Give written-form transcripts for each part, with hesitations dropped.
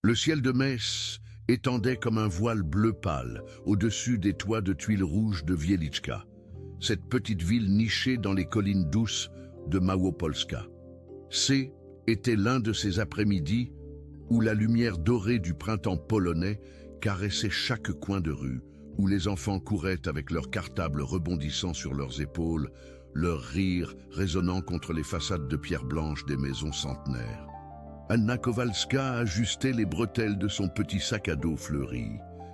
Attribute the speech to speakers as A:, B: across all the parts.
A: Le ciel de Metz étendait comme un voile bleu pâle au-dessus des toits de tuiles rouges de Wieliczka, cette petite ville nichée dans les collines douces de Małopolska. C était l'un de ces après-midi où la lumière dorée du printemps polonais caressait chaque coin de rue, où les enfants couraient avec leurs cartables rebondissant sur leurs épaules, leur rire résonnant contre les façades de pierre blanche des maisons centenaires. Anna Kowalska ajustait les bretelles de son petit sac à dos fleuri,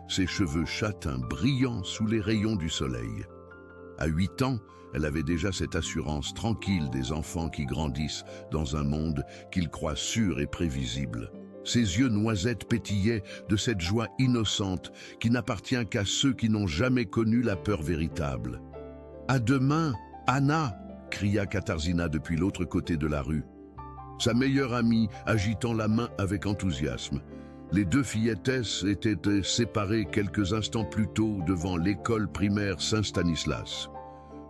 A: ses cheveux châtains brillants sous les rayons du soleil. À 8 ans, elle avait déjà cette assurance tranquille des enfants qui grandissent dans un monde qu'ils croient sûr et prévisible. Ses yeux noisettes pétillaient de cette joie innocente qui n'appartient qu'à ceux qui n'ont jamais connu la peur véritable. « À demain, Anna !» cria Katarzyna depuis l'autre côté de la rue, sa meilleure amie agitant la main avec enthousiasme. Les deux fillettesses étaient séparées quelques instants plus tôt devant l'école primaire Saint-Stanislas,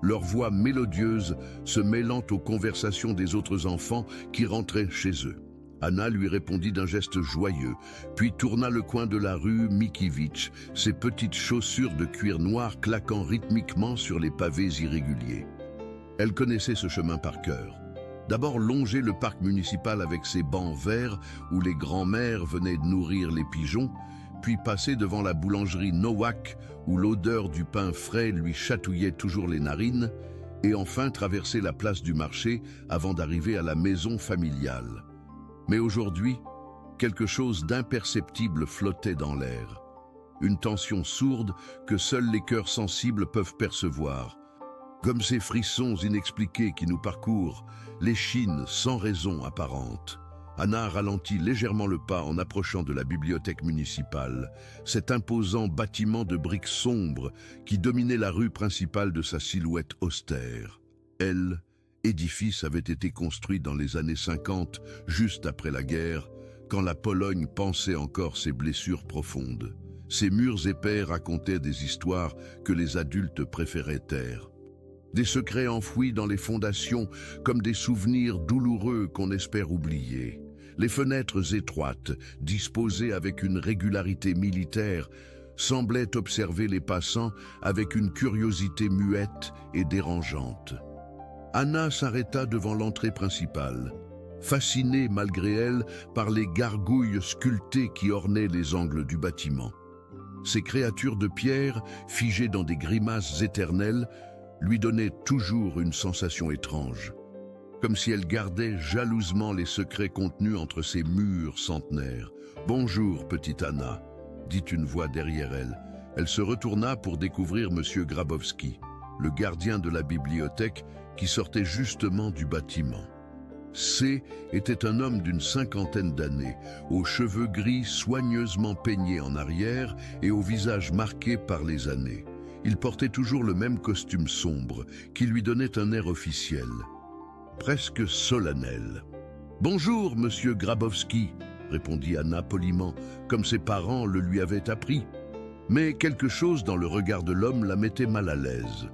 A: leur voix mélodieuse se mêlant aux conversations des autres enfants qui rentraient chez eux. Anna lui répondit d'un geste joyeux, puis tourna le coin de la rue Mickiewicz, ses petites chaussures de cuir noir claquant rythmiquement sur les pavés irréguliers. Elle connaissait ce chemin par cœur. D'abord longer le parc municipal avec ses bancs verts où les grands-mères venaient nourrir les pigeons, puis passer devant la boulangerie Nowak où l'odeur du pain frais lui chatouillait toujours les narines, et enfin traverser la place du marché avant d'arriver à la maison familiale. Mais aujourd'hui, quelque chose d'imperceptible flottait dans l'air. Une tension sourde que seuls les cœurs sensibles peuvent percevoir. Comme ces frissons inexpliqués qui nous parcourent, l'échine sans raison apparente. Anna ralentit légèrement le pas en approchant de la bibliothèque municipale, cet imposant bâtiment de briques sombres qui dominait la rue principale de sa silhouette austère. Édifice avait été construit dans les années 50, juste après la guerre, quand la Pologne pansait encore ses blessures profondes. Ses murs épais racontaient des histoires que les adultes préféraient taire. Des secrets enfouis dans les fondations comme des souvenirs douloureux qu'on espère oublier. Les fenêtres étroites, disposées avec une régularité militaire, semblaient observer les passants avec une curiosité muette et dérangeante. Anna s'arrêta devant l'entrée principale, fascinée malgré elle par les gargouilles sculptées qui ornaient les angles du bâtiment. Ces créatures de pierre, figées dans des grimaces éternelles, lui donnait toujours une sensation étrange, comme si elle gardait jalousement les secrets contenus entre ces murs centenaires. « Bonjour, petite Anna », dit une voix derrière elle. Elle se retourna pour découvrir M. Grabowski, le gardien de la bibliothèque qui sortait justement du bâtiment. C était un homme d'une 50aine d'années, aux cheveux gris soigneusement peignés en arrière et au visage marqué par les années. Il portait toujours le même costume sombre, qui lui donnait un air officiel, presque solennel. « Bonjour, monsieur Grabowski », répondit Anna poliment, comme ses parents le lui avaient appris. Mais quelque chose dans le regard de l'homme la mettait mal à l'aise.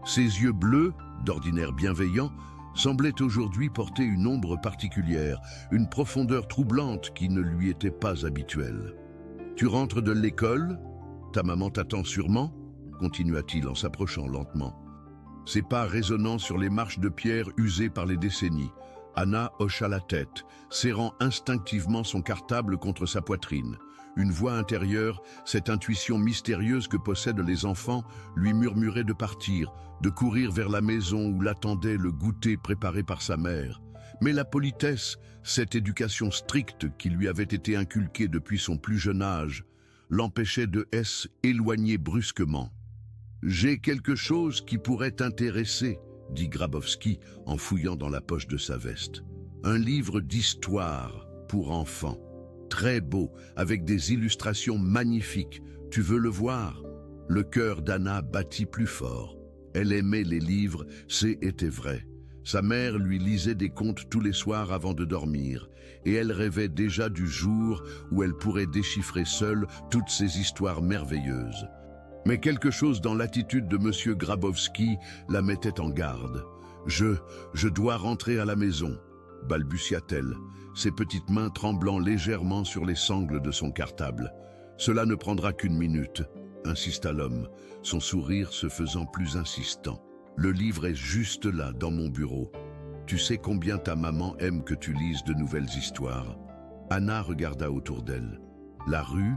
A: Ses yeux bleus, d'ordinaire bienveillants, semblaient aujourd'hui porter une ombre particulière, une profondeur troublante qui ne lui était pas habituelle. « Tu rentres de l'école? Ta maman t'attend sûrement ?» continua-t-il en s'approchant lentement. Ses pas résonnant sur les marches de pierre usées par les décennies. Anna hocha la tête, serrant instinctivement son cartable contre sa poitrine. Une voix intérieure, cette intuition mystérieuse que possèdent les enfants, lui murmurait de partir, de courir vers la maison où l'attendait le goûter préparé par sa mère. Mais la politesse, cette éducation stricte qui lui avait été inculquée depuis son plus jeune âge, l'empêchait de s'éloigner brusquement. « J'ai quelque chose qui pourrait t'intéresser », dit Grabowski en fouillant dans la poche de sa veste. « Un livre d'histoire pour enfants, très beau, avec des illustrations magnifiques. Tu veux le voir ?» Le cœur d'Anna battit plus fort. Elle aimait les livres, c'était vrai. Sa mère lui lisait des contes tous les soirs avant de dormir, et elle rêvait déjà du jour où elle pourrait déchiffrer seule toutes ces histoires merveilleuses. Mais quelque chose dans l'attitude de M. Grabowski la mettait en garde. « Je dois rentrer à la maison », balbutia-t-elle, ses petites mains tremblant légèrement sur les sangles de son cartable. Cela ne prendra qu'une minute, insista l'homme, son sourire se faisant plus insistant. Le livre est juste là, dans mon bureau. Tu sais combien ta maman aime que tu lises de nouvelles histoires. Anna regarda autour d'elle. La rue,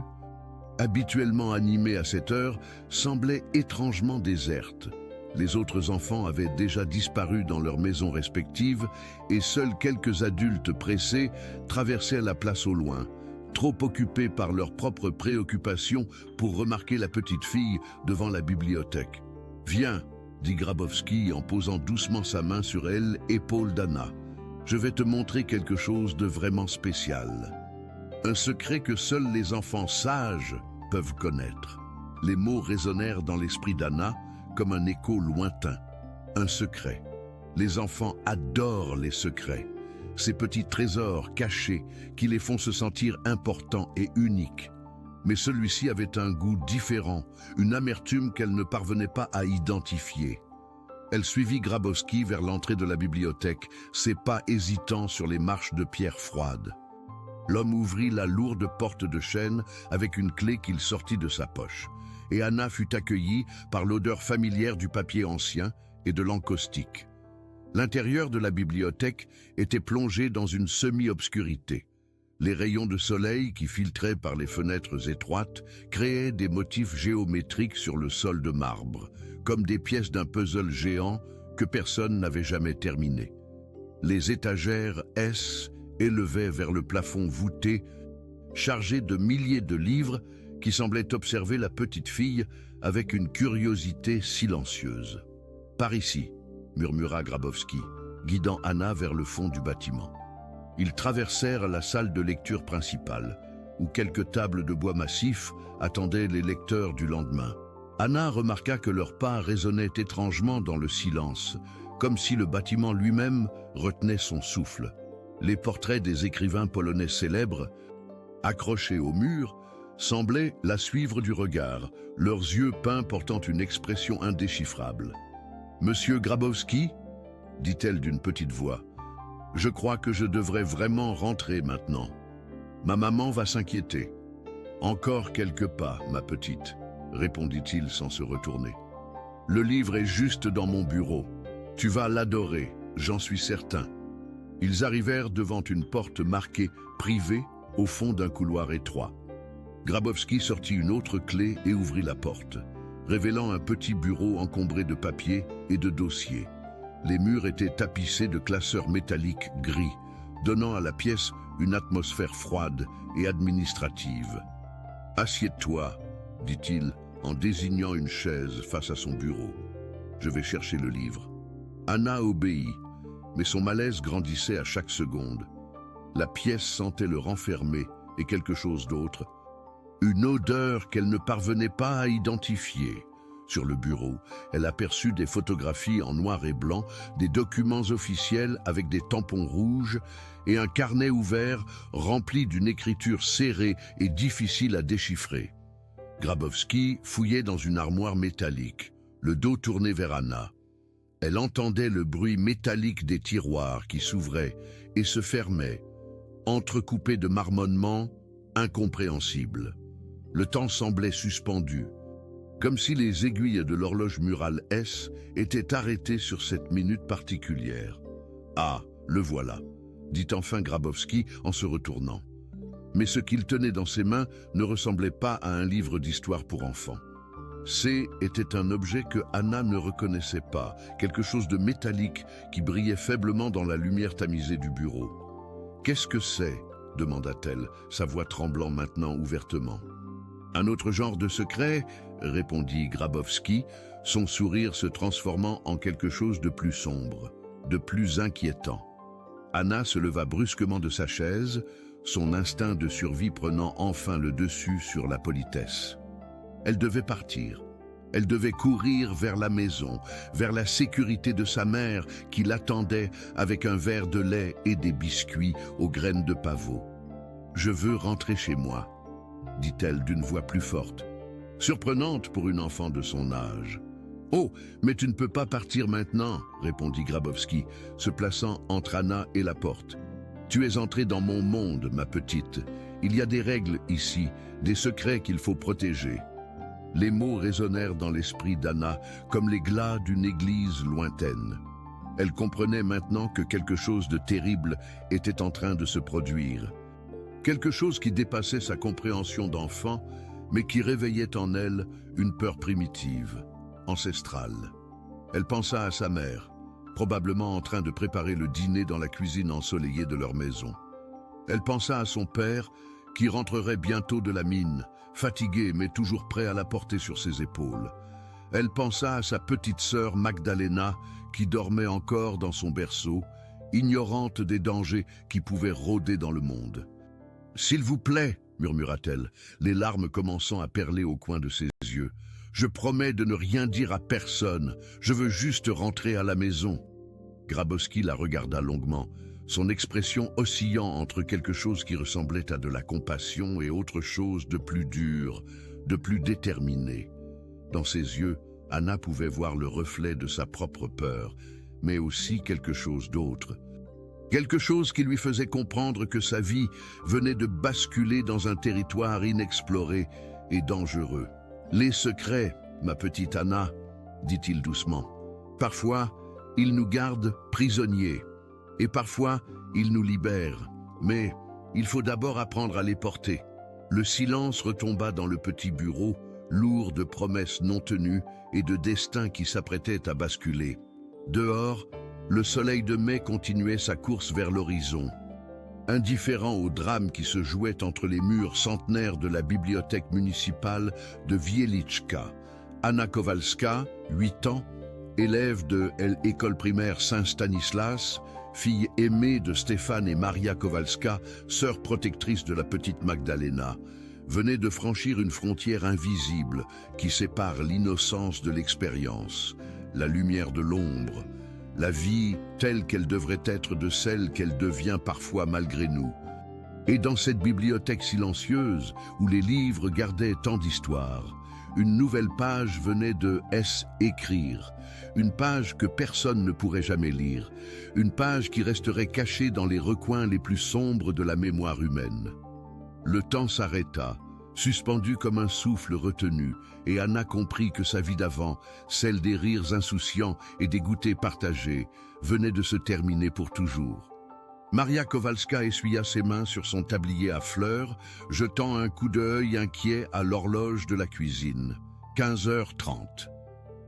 A: habituellement animée à cette heure, semblait étrangement déserte. Les autres enfants avaient déjà disparu dans leurs maisons respectives et seuls quelques adultes pressés traversaient la place au loin, trop occupés par leurs propres préoccupations pour remarquer la petite fille devant la bibliothèque. « Viens !» dit Grabowski en posant doucement sa main sur elle, épaule d'Anna. « Je vais te montrer quelque chose de vraiment spécial. Un secret que seuls les enfants sages peuvent connaître. » Les mots résonnèrent dans l'esprit d'Anna comme un écho lointain. Un secret. Les enfants adorent les secrets. Ces petits trésors cachés qui les font se sentir importants et uniques. Mais celui-ci avait un goût différent, une amertume qu'elle ne parvenait pas à identifier. Elle suivit Grabowski vers l'entrée de la bibliothèque, ses pas hésitants sur les marches de pierre froide. L'homme ouvrit la lourde porte de chêne avec une clé qu'il sortit de sa poche, et Anna fut accueillie par l'odeur familière du papier ancien et de l'encaustique. L'intérieur de la bibliothèque était plongé dans une semi-obscurité. Les rayons de soleil qui filtraient par les fenêtres étroites créaient des motifs géométriques sur le sol de marbre, comme des pièces d'un puzzle géant que personne n'avait jamais terminé. Les étagères S élevaient vers le plafond voûté, chargés de milliers de livres qui semblaient observer la petite fille avec une curiosité silencieuse. « Par ici », murmura Grabowski, guidant Anna vers le fond du bâtiment. Ils traversèrent la salle de lecture principale, où quelques tables de bois massif attendaient les lecteurs du lendemain. Anna remarqua que leurs pas résonnaient étrangement dans le silence, comme si le bâtiment lui-même retenait son souffle. Les portraits des écrivains polonais célèbres, accrochés au mur, semblaient la suivre du regard, leurs yeux peints portant une expression indéchiffrable. « Monsieur Grabowski » dit-elle d'une petite voix. « Je crois que je devrais vraiment rentrer maintenant. Ma maman va s'inquiéter. »« Encore quelques pas, ma petite, » répondit-il sans se retourner. « Le livre est juste dans mon bureau. Tu vas l'adorer, j'en suis certain. » Ils arrivèrent devant une porte marquée « Privé » au fond d'un couloir étroit. Grabowski sortit une autre clé et ouvrit la porte, révélant un petit bureau encombré de papiers et de dossiers. Les murs étaient tapissés de classeurs métalliques gris, donnant à la pièce une atmosphère froide et administrative. « Assieds-toi, » dit-il en désignant une chaise face à son bureau. « Je vais chercher le livre. » Anna obéit, mais son malaise grandissait à chaque seconde. La pièce sentait le renfermer et quelque chose d'autre, une odeur qu'elle ne parvenait pas à identifier. Sur le bureau, elle aperçut des photographies en noir et blanc, des documents officiels avec des tampons rouges et un carnet ouvert rempli d'une écriture serrée et difficile à déchiffrer. Grabowski fouillait dans une armoire métallique, le dos tourné vers Anna. Elle entendait le bruit métallique des tiroirs qui s'ouvraient et se fermaient, entrecoupés de marmonnements incompréhensibles. Le temps semblait suspendu, comme si les aiguilles de l'horloge murale S étaient arrêtées sur cette minute particulière. « Ah, le voilà », dit enfin Grabowski en se retournant. Mais ce qu'il tenait dans ses mains ne ressemblait pas à un livre d'histoire pour enfants. C était un objet que Anna ne reconnaissait pas, quelque chose de métallique qui brillait faiblement dans la lumière tamisée du bureau. « Qu'est-ce que c'est ?» demanda-t-elle, sa voix tremblant maintenant ouvertement. « Un autre genre de secret ?» répondit Grabowski, son sourire se transformant en quelque chose de plus sombre, de plus inquiétant. Anna se leva brusquement de sa chaise, son instinct de survie prenant enfin le dessus sur la politesse. Elle devait partir. Elle devait courir vers la maison, vers la sécurité de sa mère qui l'attendait avec un verre de lait et des biscuits aux graines de pavot. « Je veux rentrer chez moi », dit-elle d'une voix plus forte, surprenante pour une enfant de son âge. Oh, mais tu ne peux pas partir maintenant, répondit Grabowski, se plaçant entre Anna et la porte. Tu es entrée dans mon monde, ma petite. Il y a des règles ici, des secrets qu'il faut protéger. Les mots résonnèrent dans l'esprit d'Anna comme les glas d'une église lointaine. Elle comprenait maintenant que quelque chose de terrible était en train de se produire. Quelque chose qui dépassait sa compréhension d'enfant, mais qui réveillait en elle une peur primitive, ancestrale. Elle pensa à sa mère, probablement en train de préparer le dîner dans la cuisine ensoleillée de leur maison. Elle pensa à son père, qui rentrerait bientôt de la mine, fatigué mais toujours prêt à la porter sur ses épaules. Elle pensa à sa petite sœur Magdalena, qui dormait encore dans son berceau, ignorante des dangers qui pouvaient rôder dans le monde. « S'il vous plaît » murmura-t-elle, les larmes commençant à perler au coin de ses yeux. « Je promets de ne rien dire à personne, je veux juste rentrer à la maison. » Grabowski la regarda longuement, son expression oscillant entre quelque chose qui ressemblait à de la compassion et autre chose de plus dur, de plus déterminé. Dans ses yeux, Anna pouvait voir le reflet de sa propre peur, mais aussi quelque chose d'autre. Quelque chose qui lui faisait comprendre que sa vie venait de basculer dans un territoire inexploré et dangereux. « Les secrets, ma petite Anna, » dit-il doucement. « Parfois, ils nous gardent prisonniers, et parfois, ils nous libèrent. Mais il faut d'abord apprendre à les porter. » Le silence retomba dans le petit bureau, lourd de promesses non tenues et de destins qui s'apprêtaient à basculer. Dehors, le soleil de mai continuait sa course vers l'horizon. Indifférent au drame qui se jouait entre les murs centenaires de la bibliothèque municipale de Wieliczka, Anna Kowalska, 8 ans, élève de l'école primaire Saint-Stanislas, fille aimée de Stéphane et Maria Kowalska, sœur protectrice de la petite Magdalena, venait de franchir une frontière invisible qui sépare l'innocence de l'expérience, la lumière de l'ombre, la vie telle qu'elle devrait être de celle qu'elle devient parfois malgré nous. Et dans cette bibliothèque silencieuse, où les livres gardaient tant d'histoires, une nouvelle page venait de écrire, une page que personne ne pourrait jamais lire, une page qui resterait cachée dans les recoins les plus sombres de la mémoire humaine. Le temps s'arrêta, suspendu comme un souffle retenu, et Anna comprit que sa vie d'avant, celle des rires insouciants et des goûters partagés, venait de se terminer pour toujours. Maria Kowalska essuya ses mains sur son tablier à fleurs, jetant un coup d'œil inquiet à l'horloge de la cuisine. 15h30.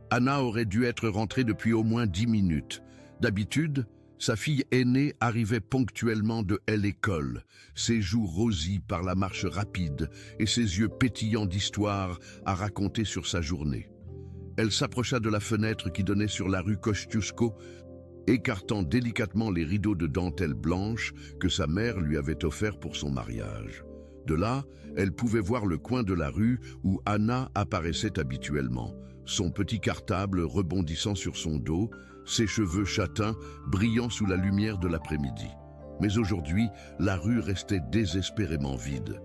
A: Anna aurait dû être rentrée depuis au moins 10 minutes. D'habitude, sa fille aînée arrivait ponctuellement de l'école, ses joues rosies par la marche rapide et ses yeux pétillants d'histoire à raconter sur sa journée. Elle s'approcha de la fenêtre qui donnait sur la rue Kosciuszko, écartant délicatement les rideaux de dentelle blanche que sa mère lui avait offerts pour son mariage. De là, elle pouvait voir le coin de la rue où Anna apparaissait habituellement, son petit cartable rebondissant sur son dos, ses cheveux châtains brillant sous la lumière de l'après-midi. Mais aujourd'hui, la rue restait désespérément vide.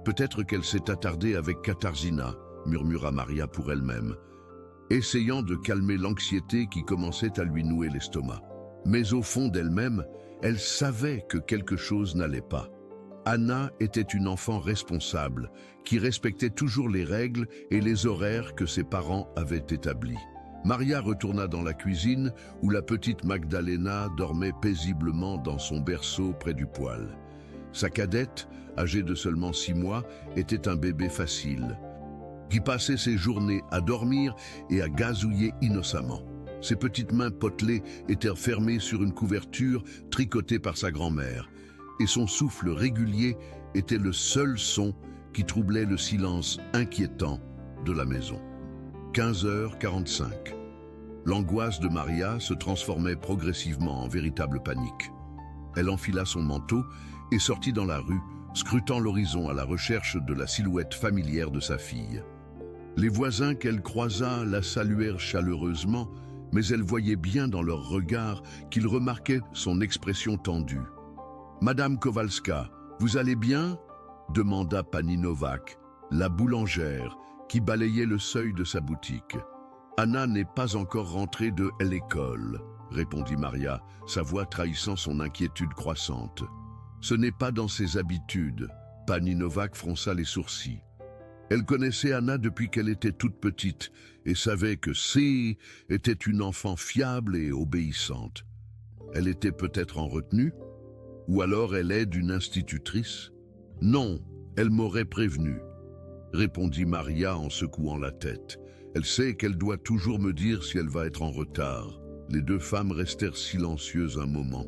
A: Peut-être qu'elle s'est attardée avec Katarzyna, murmura Maria pour elle-même, essayant de calmer l'anxiété qui commençait à lui nouer l'estomac. Mais au fond d'elle-même, elle savait que quelque chose n'allait pas. Anna était une enfant responsable, qui respectait toujours les règles et les horaires que ses parents avaient établis. Maria retourna dans la cuisine où la petite Magdalena dormait paisiblement dans son berceau près du poêle. Sa cadette, âgée de seulement 6 mois, était un bébé facile, qui passait ses journées à dormir et à gazouiller innocemment. Ses petites mains potelées étaient fermées sur une couverture tricotée par sa grand-mère, et son souffle régulier était le seul son qui troublait le silence inquiétant de la maison. 15h45. L'angoisse de Maria se transformait progressivement en véritable panique. Elle enfila son manteau et sortit dans la rue, scrutant l'horizon à la recherche de la silhouette familière de sa fille. Les voisins qu'elle croisa la saluèrent chaleureusement, mais elle voyait bien dans leur regard qu'ils remarquaient son expression tendue. « Madame Kowalska, vous allez bien ?» demanda Pani Novak, la boulangère, qui balayait le seuil de sa boutique. Anna n'est pas encore rentrée de l'école, répondit Maria, sa voix trahissant son inquiétude croissante. Ce n'est pas dans ses habitudes. Pani Novak fronça les sourcils. Elle connaissait Anna depuis qu'elle était toute petite et savait que C était une enfant fiable et obéissante. Elle était peut-être en retenue? Ou alors elle est une institutrice? Non, elle m'aurait prévenu, répondit Maria en secouant la tête. Elle sait qu'elle doit toujours me dire si elle va être en retard. Les deux femmes restèrent silencieuses un moment,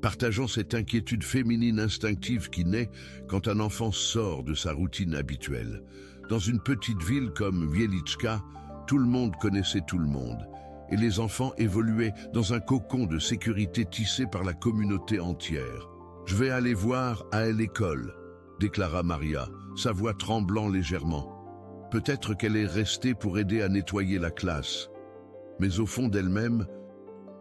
A: partageant cette inquiétude féminine instinctive qui naît quand un enfant sort de sa routine habituelle. Dans une petite ville comme Wieliczka, tout le monde connaissait tout le monde, et les enfants évoluaient dans un cocon de sécurité tissé par la communauté entière. « Je vais aller voir à l'école », déclara Maria, sa voix tremblant légèrement. Peut-être qu'elle est restée pour aider à nettoyer la classe. Mais au fond d'elle-même,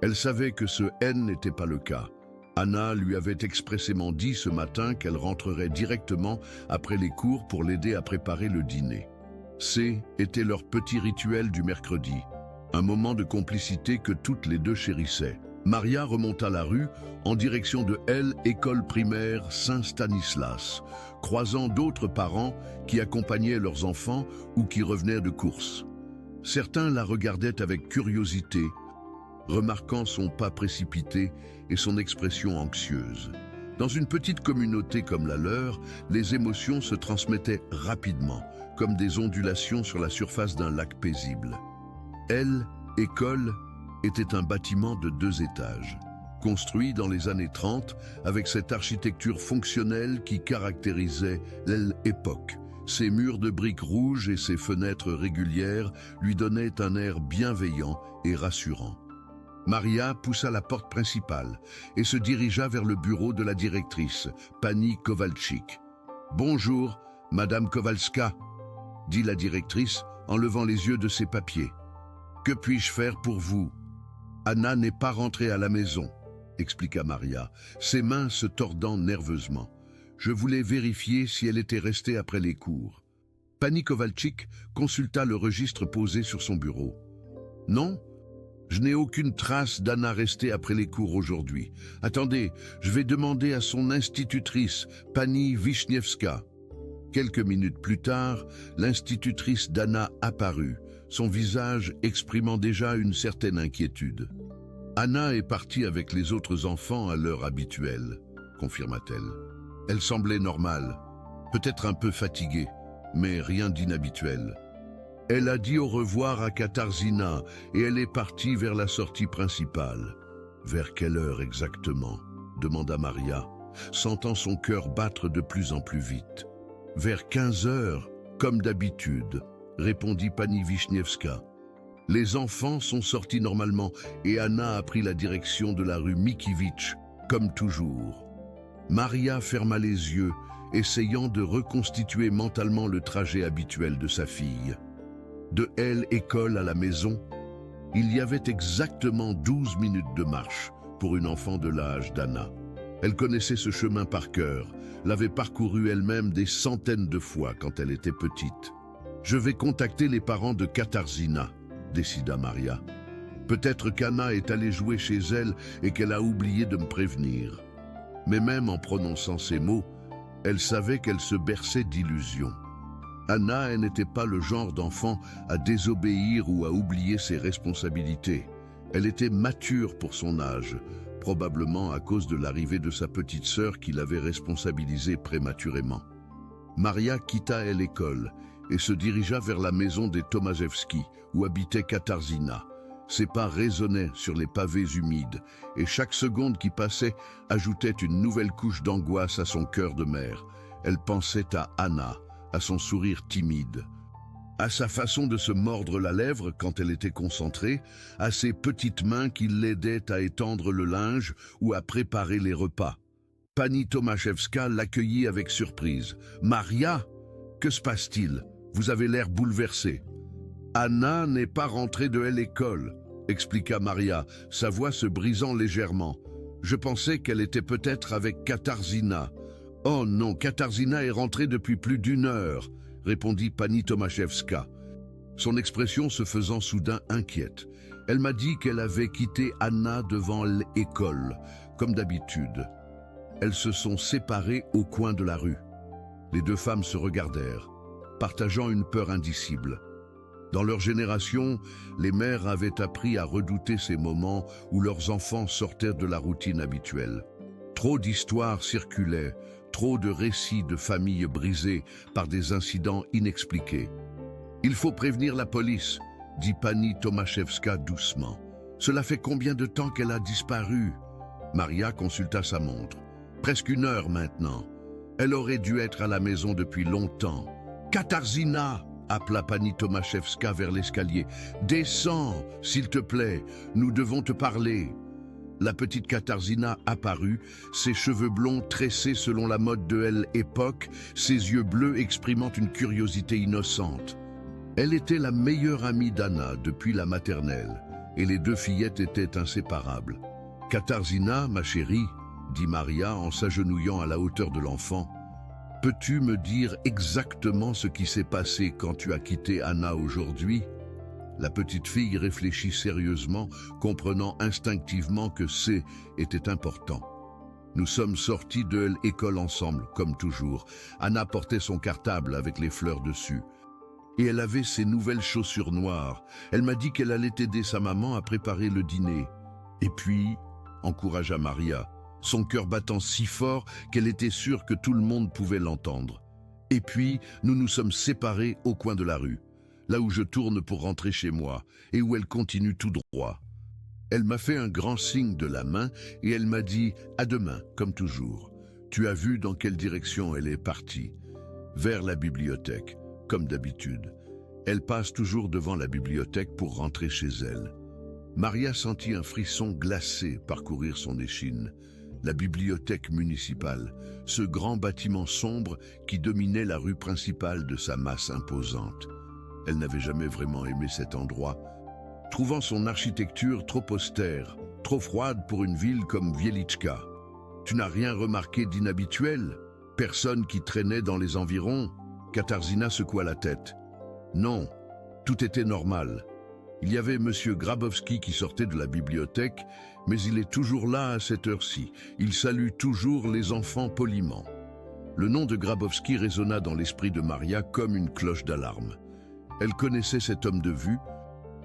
A: elle savait que ce N n'était pas le cas. Anna lui avait expressément dit ce matin qu'elle rentrerait directement après les cours pour l'aider à préparer le dîner. C était leur petit rituel du mercredi, un moment de complicité que toutes les deux chérissaient. Maria remonta la rue en direction de l'école primaire Saint-Stanislas, croisant d'autres parents qui accompagnaient leurs enfants ou qui revenaient de course. Certains la regardaient avec curiosité, remarquant son pas précipité et son expression anxieuse. Dans une petite communauté comme la leur, les émotions se transmettaient rapidement, comme des ondulations sur la surface d'un lac paisible. L'école était un bâtiment de 2 étages, construit dans les années 30 avec cette architecture fonctionnelle qui caractérisait l'époque. Ses murs de briques rouges et ses fenêtres régulières lui donnaient un air bienveillant et rassurant. Maria poussa la porte principale et se dirigea vers le bureau de la directrice, Pani Kowalczyk. « Bonjour, Madame Kowalska », dit la directrice en levant les yeux de ses papiers. « Que puis-je faire pour vous ?»« Anna n'est pas rentrée à la maison », expliqua Maria, ses mains se tordant nerveusement. « Je voulais vérifier si elle était restée après les cours. » Pani Kowalczyk consulta le registre posé sur son bureau. « Non, je n'ai aucune trace d'Anna restée après les cours aujourd'hui. Attendez, je vais demander à son institutrice, Pani Wiśniewska. » Quelques minutes plus tard, l'institutrice d'Anna apparut, son visage exprimant déjà une certaine inquiétude. « Anna est partie avec les autres enfants à l'heure habituelle, » confirma-t-elle. Elle semblait normale, peut-être un peu fatiguée, mais rien d'inhabituel. Elle a dit au revoir à Katarzyna et elle est partie vers la sortie principale. « Vers quelle heure exactement ?» demanda Maria, sentant son cœur battre de plus en plus vite. « Vers 15 heures, comme d'habitude, » répondit Pani Wiśniewska. Les enfants sont sortis normalement et Anna a pris la direction de la rue Mickiewicz, comme toujours. Maria ferma les yeux, essayant de reconstituer mentalement le trajet habituel de sa fille. De l'école à la maison, il y avait exactement 12 minutes de marche pour une enfant de l'âge d'Anna. Elle connaissait ce chemin par cœur, l'avait parcouru elle-même des centaines de fois quand elle était petite. « Je vais contacter les parents de Katarzyna », décida Maria. « Peut-être qu'Anna est allée jouer chez elle et qu'elle a oublié de me prévenir. » Mais même en prononçant ces mots, elle savait qu'elle se berçait d'illusions. Anna n'était pas le genre d'enfant à désobéir ou à oublier ses responsabilités. Elle était mature pour son âge, probablement à cause de l'arrivée de sa petite sœur qui l'avait responsabilisée prématurément. Maria quitta l'école et se dirigea vers la maison des Tomaszewski, où habitait Katarzyna. Ses pas résonnaient sur les pavés humides, et chaque seconde qui passait ajoutait une nouvelle couche d'angoisse à son cœur de mère. Elle pensait à Anna, à son sourire timide, à sa façon de se mordre la lèvre quand elle était concentrée, à ses petites mains qui l'aidaient à étendre le linge ou à préparer les repas. Pani Tomaszewska l'accueillit avec surprise. « Maria, que se passe-t-il? Vous avez l'air bouleversée. »« Anna n'est pas rentrée de l'école, » expliqua Maria, sa voix se brisant légèrement. « Je pensais qu'elle était peut-être avec Katarzyna. »« Oh non, Katarzyna est rentrée depuis plus d'1 heure, » répondit Pani Tomaszewska. son expression se faisant soudain inquiète. Elle m'a dit qu'elle avait quitté Anna devant l'école, comme d'habitude. Elles se sont séparées au coin de la rue. Les deux femmes se regardèrent, partageant une peur indicible. Dans leur génération, les mères avaient appris à redouter ces moments où leurs enfants sortaient de la routine habituelle. Trop d'histoires circulaient, trop de récits de familles brisées par des incidents inexpliqués. « Il faut prévenir la police », dit Pani Tomaszewska doucement. « Cela fait combien de temps qu'elle a disparu ?» Maria consulta sa montre. « Presque 1 heure maintenant. Elle aurait dû être à la maison depuis longtemps. »« Katarzyna !» appela Pani Tomaszewska vers l'escalier. « Descends, s'il te plaît, nous devons te parler. » La petite Katarzyna apparut, ses cheveux blonds tressés selon la mode de l'époque, ses yeux bleus exprimant une curiosité innocente. Elle était la meilleure amie d'Anna depuis la maternelle, et les deux fillettes étaient inséparables. « Katarzyna, ma chérie, » dit Maria en s'agenouillant à la hauteur de l'enfant, « peux-tu me dire exactement ce qui s'est passé quand tu as quitté Anna aujourd'hui ?» La petite fille réfléchit sérieusement, comprenant instinctivement que c'est était important. Nous sommes sortis de l'école ensemble, comme toujours. Anna portait son cartable avec les fleurs dessus. Et elle avait ses nouvelles chaussures noires. Elle m'a dit qu'elle allait aider sa maman à préparer le dîner. Et puis, encouragea Maria, son cœur battant si fort qu'elle était sûre que tout le monde pouvait l'entendre. Et puis, nous nous sommes séparés au coin de la rue, là où je tourne pour rentrer chez moi, et où elle continue tout droit. Elle m'a fait un grand signe de la main, et elle m'a dit « à demain », comme toujours. Tu as vu dans quelle direction elle est partie? Vers la bibliothèque, comme d'habitude. Elle passe toujours devant la bibliothèque pour rentrer chez elle. Maria sentit un frisson glacé parcourir son échine. La bibliothèque municipale, ce grand bâtiment sombre qui dominait la rue principale de sa masse imposante. Elle n'avait jamais vraiment aimé cet endroit, trouvant son architecture trop austère, trop froide pour une ville comme Wieliczka. Tu n'as rien remarqué d'inhabituel? Personne qui traînait dans les environs? Katarzyna secoua la tête. Non, tout était normal. Il y avait Monsieur Grabowski qui sortait de la bibliothèque, mais il est toujours là à cette heure-ci. Il salue toujours les enfants poliment. Le nom de Grabowski résonna dans l'esprit de Maria comme une cloche d'alarme. Elle connaissait cet homme de vue,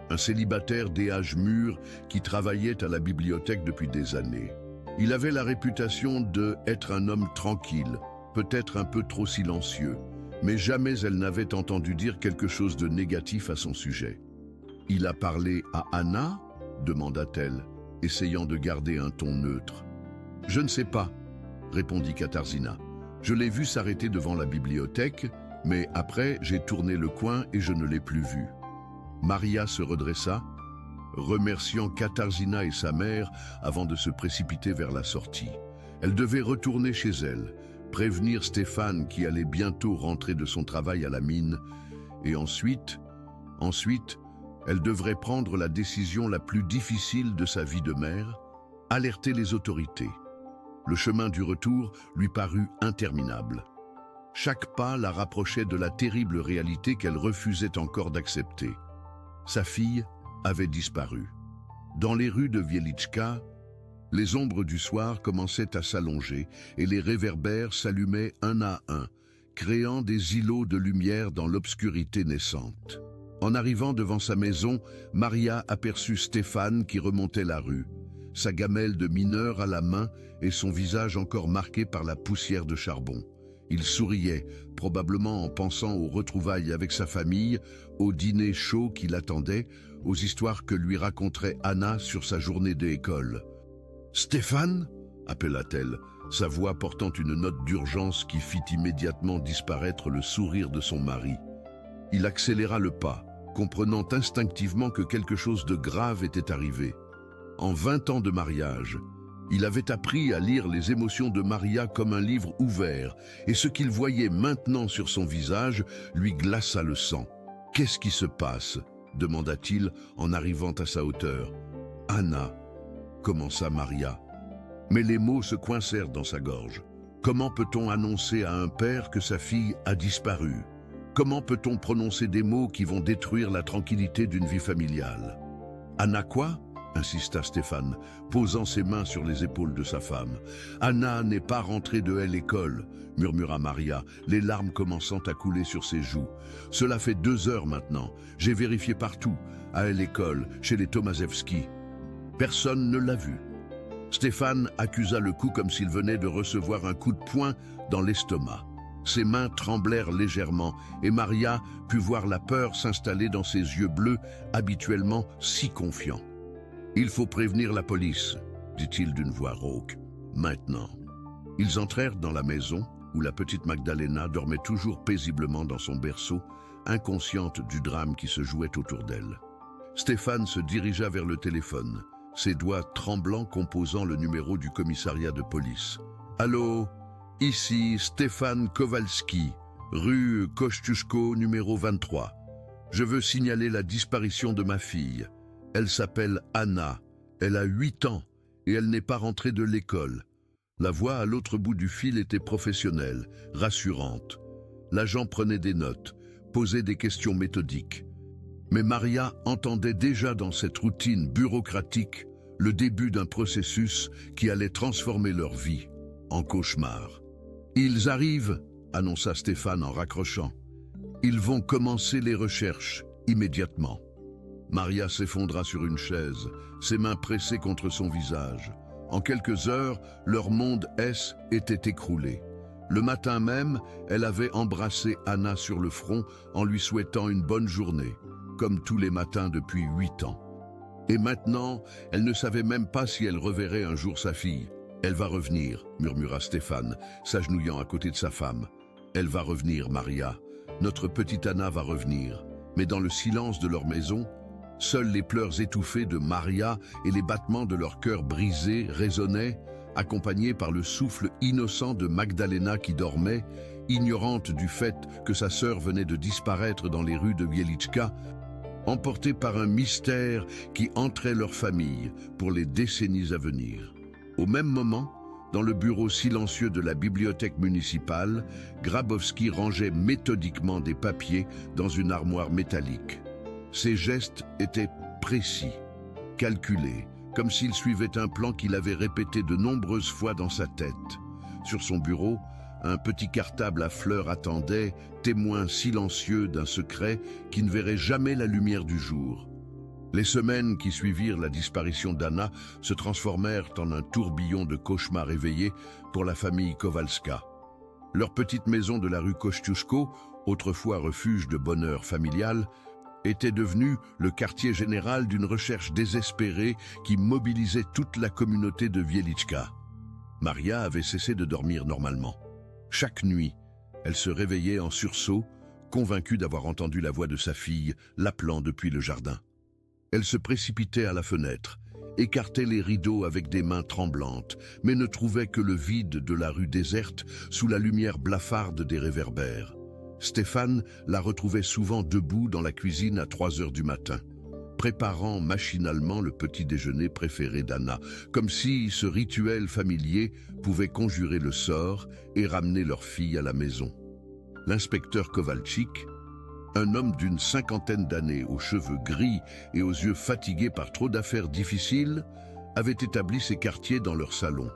A: un célibataire des âges mûrs qui travaillait à la bibliothèque depuis des années. Il avait la réputation d'être un homme tranquille, peut-être un peu trop silencieux, mais jamais elle n'avait entendu dire quelque chose de négatif à son sujet. « Il a parlé à Anna ?» demanda-t-elle, essayant de garder un ton neutre. « Je ne sais pas », répondit Katarzyna. « Je l'ai vu s'arrêter devant la bibliothèque, mais après j'ai tourné le coin et je ne l'ai plus vu. » Maria se redressa, remerciant Katarzyna et sa mère avant de se précipiter vers la sortie. Elle devait retourner chez elle, prévenir Stéphane qui allait bientôt rentrer de son travail à la mine, et ensuite, elle devrait prendre la décision la plus difficile de sa vie de mère, alerter les autorités. Le chemin du retour lui parut interminable. Chaque pas la rapprochait de la terrible réalité qu'elle refusait encore d'accepter. Sa fille avait disparu. Dans les rues de Wieliczka, les ombres du soir commençaient à s'allonger et les réverbères s'allumaient un à un, créant des îlots de lumière dans l'obscurité naissante. En arrivant devant sa maison, Maria aperçut Stéphane qui remontait la rue, sa gamelle de mineur à la main et son visage encore marqué par la poussière de charbon. Il souriait, probablement en pensant aux retrouvailles avec sa famille, au dîner chaud qui l'attendait, aux histoires que lui raconterait Anna sur sa journée d'école. « Stéphane » appela-t-elle, sa voix portant une note d'urgence qui fit immédiatement disparaître le sourire de son mari. Il accéléra le pas, comprenant instinctivement que quelque chose de grave était arrivé. En 20 ans de mariage, il avait appris à lire les émotions de Maria comme un livre ouvert, et ce qu'il voyait maintenant sur son visage lui glaça le sang. « Qu'est-ce qui se passe ?» demanda-t-il en arrivant à sa hauteur. « Anna » commença Maria. Mais les mots se coincèrent dans sa gorge. Comment peut-on annoncer à un père que sa fille a disparu? Comment peut-on prononcer des mots qui vont détruire la tranquillité d'une vie familiale? Anna quoi? Insista Stéphane, posant ses mains sur les épaules de sa femme. Anna n'est pas rentrée de l'école, murmura Maria, les larmes commençant à couler sur ses joues. Cela fait 2 heures maintenant. J'ai vérifié partout, à l'école, chez les Tomaszewski. Personne ne l'a vue. Stéphane accusa le coup comme s'il venait de recevoir un coup de poing dans l'estomac. Ses mains tremblèrent légèrement et Maria put voir la peur s'installer dans ses yeux bleus, habituellement si confiants. « Il faut prévenir la police », dit-il d'une voix rauque. « Maintenant ». Ils entrèrent dans la maison où la petite Magdalena dormait toujours paisiblement dans son berceau, inconsciente du drame qui se jouait autour d'elle. Stéphane se dirigea vers le téléphone, ses doigts tremblants composant le numéro du commissariat de police. « Allô, ici Stéphane Kowalski, rue Kościuszko numéro 23. Je veux signaler la disparition de ma fille. Elle s'appelle Anna, elle a 8 ans et elle n'est pas rentrée de l'école. » La voix à l'autre bout du fil était professionnelle, rassurante. L'agent prenait des notes, posait des questions méthodiques. Mais Maria entendait déjà dans cette routine bureaucratique le début d'un processus qui allait transformer leur vie en cauchemar. « Ils arrivent », annonça Stéphane en raccrochant. « Ils vont commencer les recherches immédiatement. » Maria s'effondra sur une chaise, ses mains pressées contre son visage. En quelques heures, leur monde était écroulé. Le matin même, elle avait embrassé Anna sur le front en lui souhaitant une bonne journée, comme tous les matins depuis 8 ans. Et maintenant, elle ne savait même pas si elle reverrait un jour sa fille. « Elle va revenir », murmura Stéphane, s'agenouillant à côté de sa femme. « Elle va revenir, Maria. Notre petite Anna va revenir. » Mais dans le silence de leur maison, seuls les pleurs étouffés de Maria et les battements de leur cœur brisé résonnaient, accompagnés par le souffle innocent de Magdalena qui dormait, ignorante du fait que sa sœur venait de disparaître dans les rues de Wieliczka, emportée par un mystère qui entrait leur famille pour les décennies à venir. Au même moment, dans le bureau silencieux de la bibliothèque municipale, Grabowski rangeait méthodiquement des papiers dans une armoire métallique. Ses gestes étaient précis, calculés, comme s'il suivait un plan qu'il avait répété de nombreuses fois dans sa tête. Sur son bureau, un petit cartable à fleurs attendait, témoin silencieux d'un secret qui ne verrait jamais la lumière du jour. Les semaines qui suivirent la disparition d'Anna se transformèrent en un tourbillon de cauchemars éveillés pour la famille Kowalska. Leur petite maison de la rue Kościuszko, autrefois refuge de bonheur familial, était devenu le quartier général d'une recherche désespérée qui mobilisait toute la communauté de Wieliczka. Maria avait cessé de dormir normalement. Chaque nuit, elle se réveillait en sursaut, convaincue d'avoir entendu la voix de sa fille l'appelant depuis le jardin. Elle se précipitait à la fenêtre, écartait les rideaux avec des mains tremblantes, mais ne trouvait que le vide de la rue déserte sous la lumière blafarde des réverbères. Stéphane la retrouvait souvent debout dans la cuisine à 3 heures du matin, préparant machinalement le petit déjeuner préféré d'Anna, comme si ce rituel familier pouvait conjurer le sort et ramener leur fille à la maison. L'inspecteur Kowalczyk, un homme d'une 50aine d'années, aux cheveux gris et aux yeux fatigués par trop d'affaires difficiles, avait établi ses quartiers dans leur salon.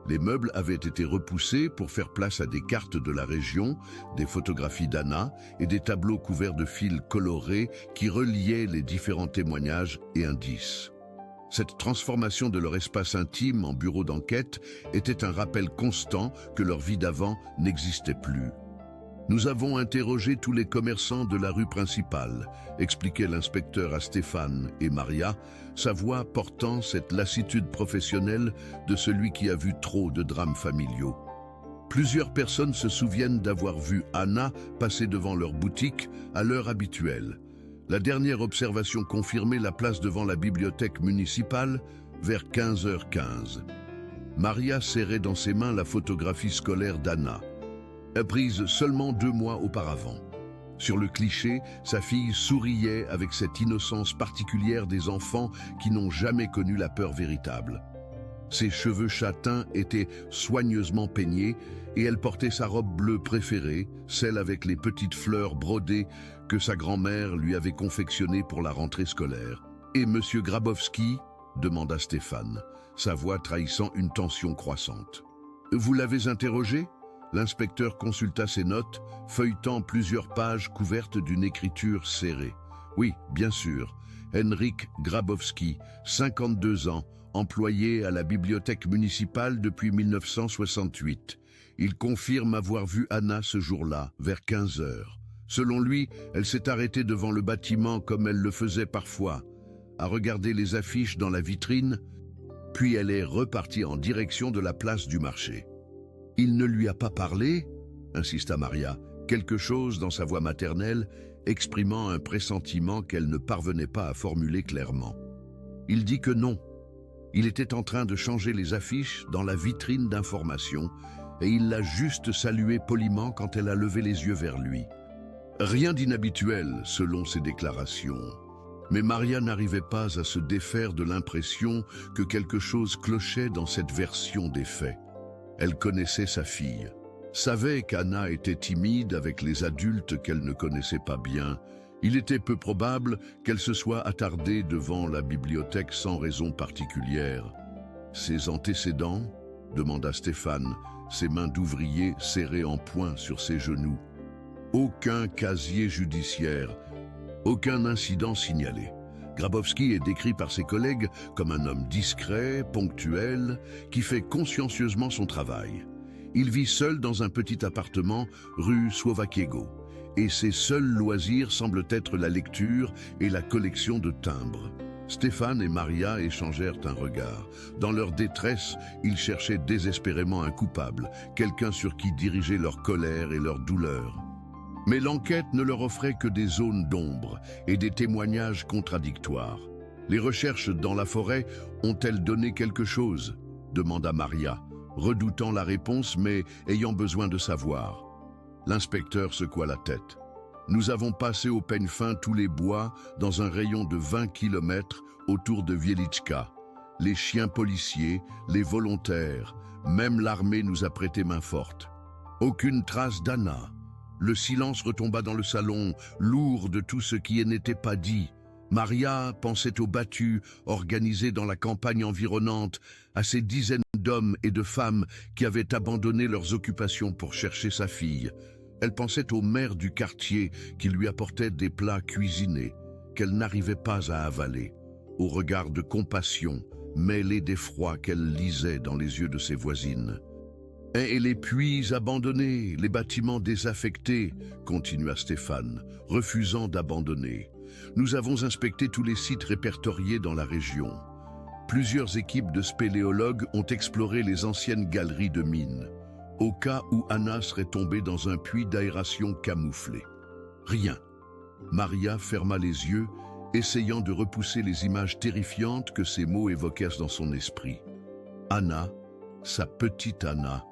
A: Les meubles avaient été repoussés pour faire place à des cartes de la région, des photographies d'Anna et des tableaux couverts de fils colorés qui reliaient les différents témoignages et indices. Cette transformation de leur espace intime en bureau d'enquête était un rappel constant que leur vie d'avant n'existait plus. « Nous avons interrogé tous les commerçants de la rue principale », expliquait l'inspecteur à Stéphane et Maria, sa voix portant cette lassitude professionnelle de celui qui a vu trop de drames familiaux. Plusieurs personnes se souviennent d'avoir vu Anna passer devant leur boutique à l'heure habituelle. La dernière observation confirmait la place devant la bibliothèque municipale vers 15h15. Maria serrait dans ses mains la photographie scolaire d'Anna, prise seulement 2 mois auparavant. Sur le cliché, sa fille souriait avec cette innocence particulière des enfants qui n'ont jamais connu la peur véritable. Ses cheveux châtains étaient soigneusement peignés et elle portait sa robe bleue préférée, celle avec les petites fleurs brodées que sa grand-mère lui avait confectionnées pour la rentrée scolaire. « Et Monsieur Grabowski ?» demanda Stéphane, sa voix trahissant une tension croissante. « Vous l'avez interrogé ?» L'inspecteur consulta ses notes, feuilletant plusieurs pages couvertes d'une écriture serrée. « Oui, bien sûr. Henryk Grabowski, 52 ans, employé à la bibliothèque municipale depuis 1968. Il confirme avoir vu Anna ce jour-là, vers 15 heures. Selon lui, elle s'est arrêtée devant le bâtiment comme elle le faisait parfois, à regarder les affiches dans la vitrine, puis elle est repartie en direction de la place du marché. « Il ne lui a pas parlé ?» insista Maria, quelque chose dans sa voix maternelle, exprimant un pressentiment qu'elle ne parvenait pas à formuler clairement. Il dit que non. Il était en train de changer les affiches dans la vitrine d'information et il l'a juste saluée poliment quand elle a levé les yeux vers lui. Rien d'inhabituel selon ses déclarations. Mais Maria n'arrivait pas à se défaire de l'impression que quelque chose clochait dans cette version des faits. Elle connaissait sa fille, savait qu'Anna était timide avec les adultes qu'elle ne connaissait pas bien. Il était peu probable qu'elle se soit attardée devant la bibliothèque sans raison particulière. « Ses antécédents ?» demanda Stéphane, ses mains d'ouvrier serrées en poing sur ses genoux. Aucun casier judiciaire, aucun incident signalé. Grabowski est décrit par ses collègues comme un homme discret, ponctuel, qui fait consciencieusement son travail. Il vit seul dans un petit appartement rue Słowakiego, et ses seuls loisirs semblent être la lecture et la collection de timbres. Stéphane et Maria échangèrent un regard. Dans leur détresse, ils cherchaient désespérément un coupable, quelqu'un sur qui diriger leur colère et leur douleur. Mais l'enquête ne leur offrait que des zones d'ombre et des témoignages contradictoires. Les recherches dans la forêt ont-elles donné quelque chose ? demanda Maria, redoutant la réponse mais ayant besoin de savoir. L'inspecteur secoua la tête. Nous avons passé au peigne fin tous les bois dans un rayon de 20 km autour de Wieliczka. Les chiens policiers, les volontaires, même l'armée nous a prêté main forte. Aucune trace d'Anna. Le silence retomba dans le salon, lourd de tout ce qui n'était pas dit. Maria pensait aux battues organisées dans la campagne environnante, à ces dizaines d'hommes et de femmes qui avaient abandonné leurs occupations pour chercher sa fille. Elle pensait au maire du quartier qui lui apportait des plats cuisinés, qu'elle n'arrivait pas à avaler, au regard de compassion mêlé d'effroi qu'elle lisait dans les yeux de ses voisines. Et les puits abandonnés, les bâtiments désaffectés, continua Stéphane, refusant d'abandonner. Nous avons inspecté tous les sites répertoriés dans la région. Plusieurs équipes de spéléologues ont exploré les anciennes galeries de mines, au cas où Anna serait tombée dans un puits d'aération camouflé. Rien. Maria ferma les yeux, essayant de repousser les images terrifiantes que ces mots évoquèrent dans son esprit. Anna, sa petite Anna,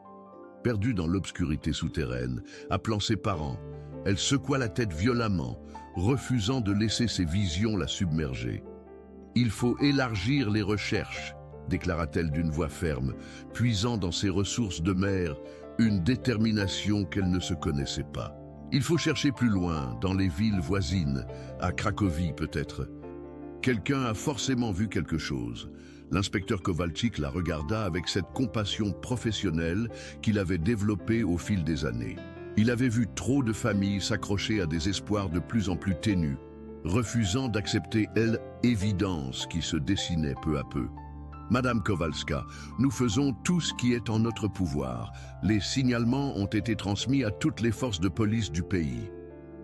A: perdue dans l'obscurité souterraine, appelant ses parents, elle secoua la tête violemment, refusant de laisser ses visions la submerger. « Il faut élargir les recherches », déclara-t-elle d'une voix ferme, puisant dans ses ressources de mère une détermination qu'elle ne se connaissait pas. « Il faut chercher plus loin, dans les villes voisines, à Cracovie peut-être. Quelqu'un a forcément vu quelque chose. » L'inspecteur Kowalczyk la regarda avec cette compassion professionnelle qu'il avait développée au fil des années. Il avait vu trop de familles s'accrocher à des espoirs de plus en plus ténus, refusant d'accepter l'évidence qui se dessinait peu à peu. « Madame Kowalska, nous faisons tout ce qui est en notre pouvoir. Les signalements ont été transmis à toutes les forces de police du pays.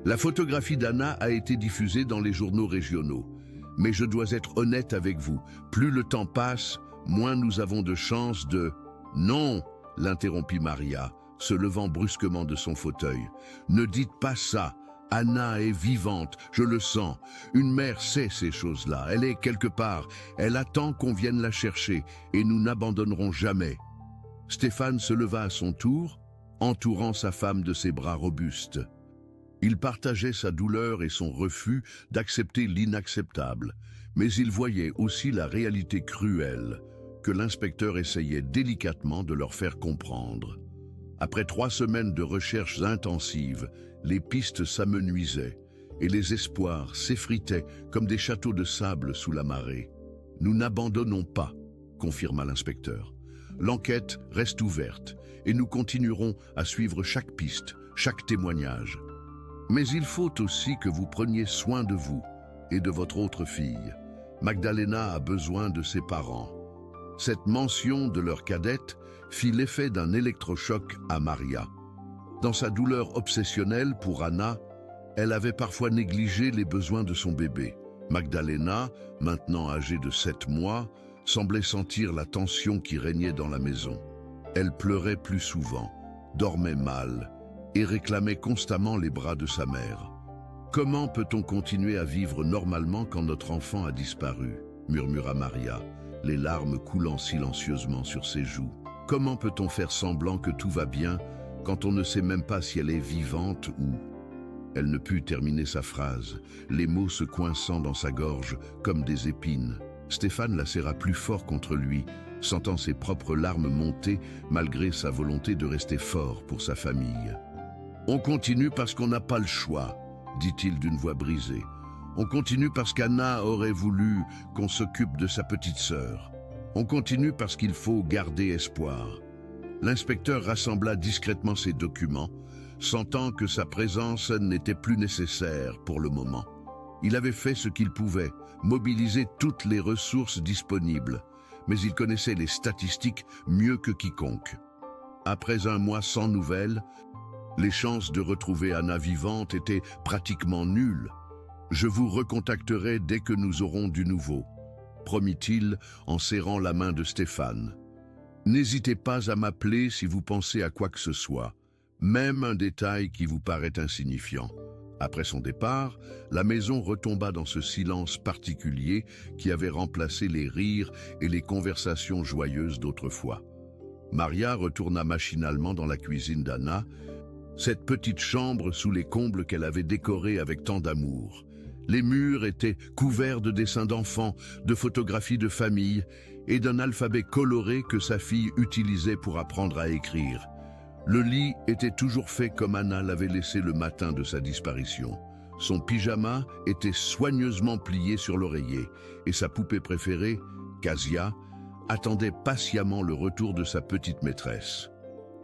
A: La photographie d'Anna a été diffusée dans les journaux régionaux. Mais je dois être honnête avec vous, plus le temps passe, moins nous avons de chances de... »« Non !» l'interrompit Maria, se levant brusquement de son fauteuil. « Ne dites pas ça. Anna est vivante, je le sens. Une mère sait ces choses-là. Elle est quelque part. Elle attend qu'on vienne la chercher et nous n'abandonnerons jamais. » Stéphane se leva à son tour, entourant sa femme de ses bras robustes. Il partageait sa douleur et son refus d'accepter l'inacceptable, mais il voyait aussi la réalité cruelle que l'inspecteur essayait délicatement de leur faire comprendre. Après 3 semaines de recherches intensives, les pistes s'amenuisaient et les espoirs s'effritaient comme des châteaux de sable sous la marée. « Nous n'abandonnons pas », confirma l'inspecteur. « L'enquête reste ouverte et nous continuerons à suivre chaque piste, chaque témoignage. Mais il faut aussi que vous preniez soin de vous et de votre autre fille. Magdalena a besoin de ses parents. » Cette mention de leur cadette fit l'effet d'un électrochoc à Maria. Dans sa douleur obsessionnelle pour Anna, elle avait parfois négligé les besoins de son bébé. Magdalena, maintenant âgée de 7 mois, semblait sentir la tension qui régnait dans la maison. Elle pleurait plus souvent, dormait mal et réclamait constamment les bras de sa mère. « Comment peut-on continuer à vivre normalement quand notre enfant a disparu ?» murmura Maria, les larmes coulant silencieusement sur ses joues. « Comment peut-on faire semblant que tout va bien quand on ne sait même pas si elle est vivante ou... » Elle ne put terminer sa phrase, les mots se coinçant dans sa gorge comme des épines. Stéphane la serra plus fort contre lui, sentant ses propres larmes monter malgré sa volonté de rester fort pour sa famille. « On continue parce qu'on n'a pas le choix, » dit-il d'une voix brisée. « On continue parce qu'Anna aurait voulu qu'on s'occupe de sa petite sœur. On continue parce qu'il faut garder espoir. » L'inspecteur rassembla discrètement ses documents, sentant que sa présence n'était plus nécessaire pour le moment. Il avait fait ce qu'il pouvait, mobiliser toutes les ressources disponibles, mais il connaissait les statistiques mieux que quiconque. Après 1 mois sans nouvelles, les chances de retrouver Anna vivante étaient pratiquement nulles. « Je vous recontacterai dès que nous aurons du nouveau », promit-il en serrant la main de Stéphane. « N'hésitez pas à m'appeler si vous pensez à quoi que ce soit, même un détail qui vous paraît insignifiant. » Après son départ, la maison retomba dans ce silence particulier qui avait remplacé les rires et les conversations joyeuses d'autrefois. Maria retourna machinalement dans la cuisine d'Anna, cette petite chambre sous les combles qu'elle avait décorée avec tant d'amour. Les murs étaient couverts de dessins d'enfants, de photographies de famille et d'un alphabet coloré que sa fille utilisait pour apprendre à écrire. Le lit était toujours fait comme Anna l'avait laissé le matin de sa disparition. Son pyjama était soigneusement plié sur l'oreiller et sa poupée préférée, Casia, attendait patiemment le retour de sa petite maîtresse.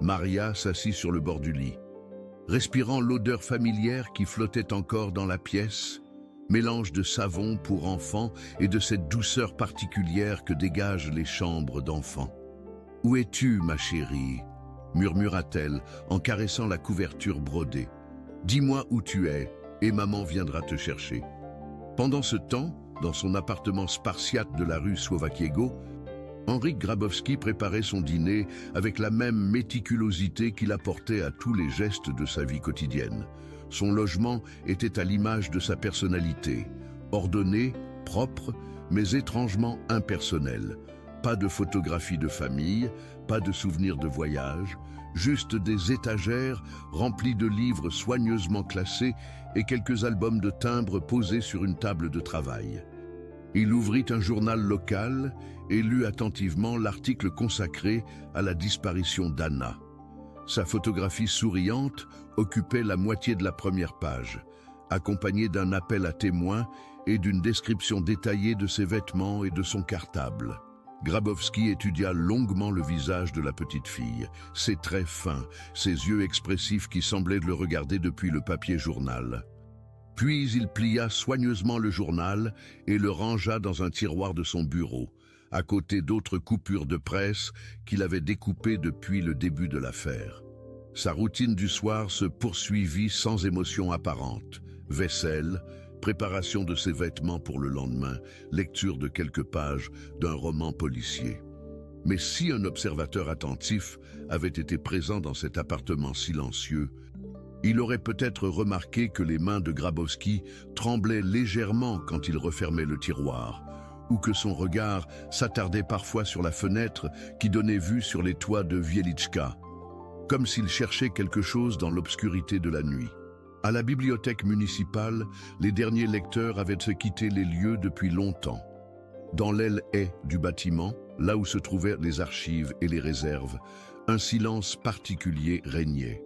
A: Maria s'assit sur le bord du lit. Respirant l'odeur familière qui flottait encore dans la pièce, mélange de savon pour enfants et de cette douceur particulière que dégagent les chambres d'enfants. « Où es-tu, ma chérie ?» murmura-t-elle en caressant la couverture brodée. « Dis-moi où tu es et maman viendra te chercher. » Pendant ce temps, dans son appartement spartiate de la rue Słowakiego, Henryk Grabowski préparait son dîner avec la même méticulosité qu'il apportait à tous les gestes de sa vie quotidienne. Son logement était à l'image de sa personnalité, ordonné, propre, mais étrangement impersonnel. Pas de photographies de famille, pas de souvenirs de voyage, juste des étagères remplies de livres soigneusement classés et quelques albums de timbres posés sur une table de travail. Il ouvrit un journal local et lut attentivement l'article consacré à la disparition d'Anna. Sa photographie souriante occupait la moitié de la première page, accompagnée d'un appel à témoins et d'une description détaillée de ses vêtements et de son cartable. Grabowski étudia longuement le visage de la petite fille, ses traits fins, ses yeux expressifs qui semblaient le regarder depuis le papier journal. Puis il plia soigneusement le journal et le rangea dans un tiroir de son bureau, à côté d'autres coupures de presse qu'il avait découpées depuis le début de l'affaire. Sa routine du soir se poursuivit sans émotion apparente. Vaisselle, préparation de ses vêtements pour le lendemain, lecture de quelques pages d'un roman policier. Mais si un observateur attentif avait été présent dans cet appartement silencieux, il aurait peut-être remarqué que les mains de Grabowski tremblaient légèrement quand il refermait le tiroir, ou que son regard s'attardait parfois sur la fenêtre qui donnait vue sur les toits de Wieliczka, comme s'il cherchait quelque chose dans l'obscurité de la nuit. À la bibliothèque municipale, les derniers lecteurs avaient quitté les lieux depuis longtemps. Dans l'aile haie du bâtiment, là où se trouvaient les archives et les réserves, un silence particulier régnait.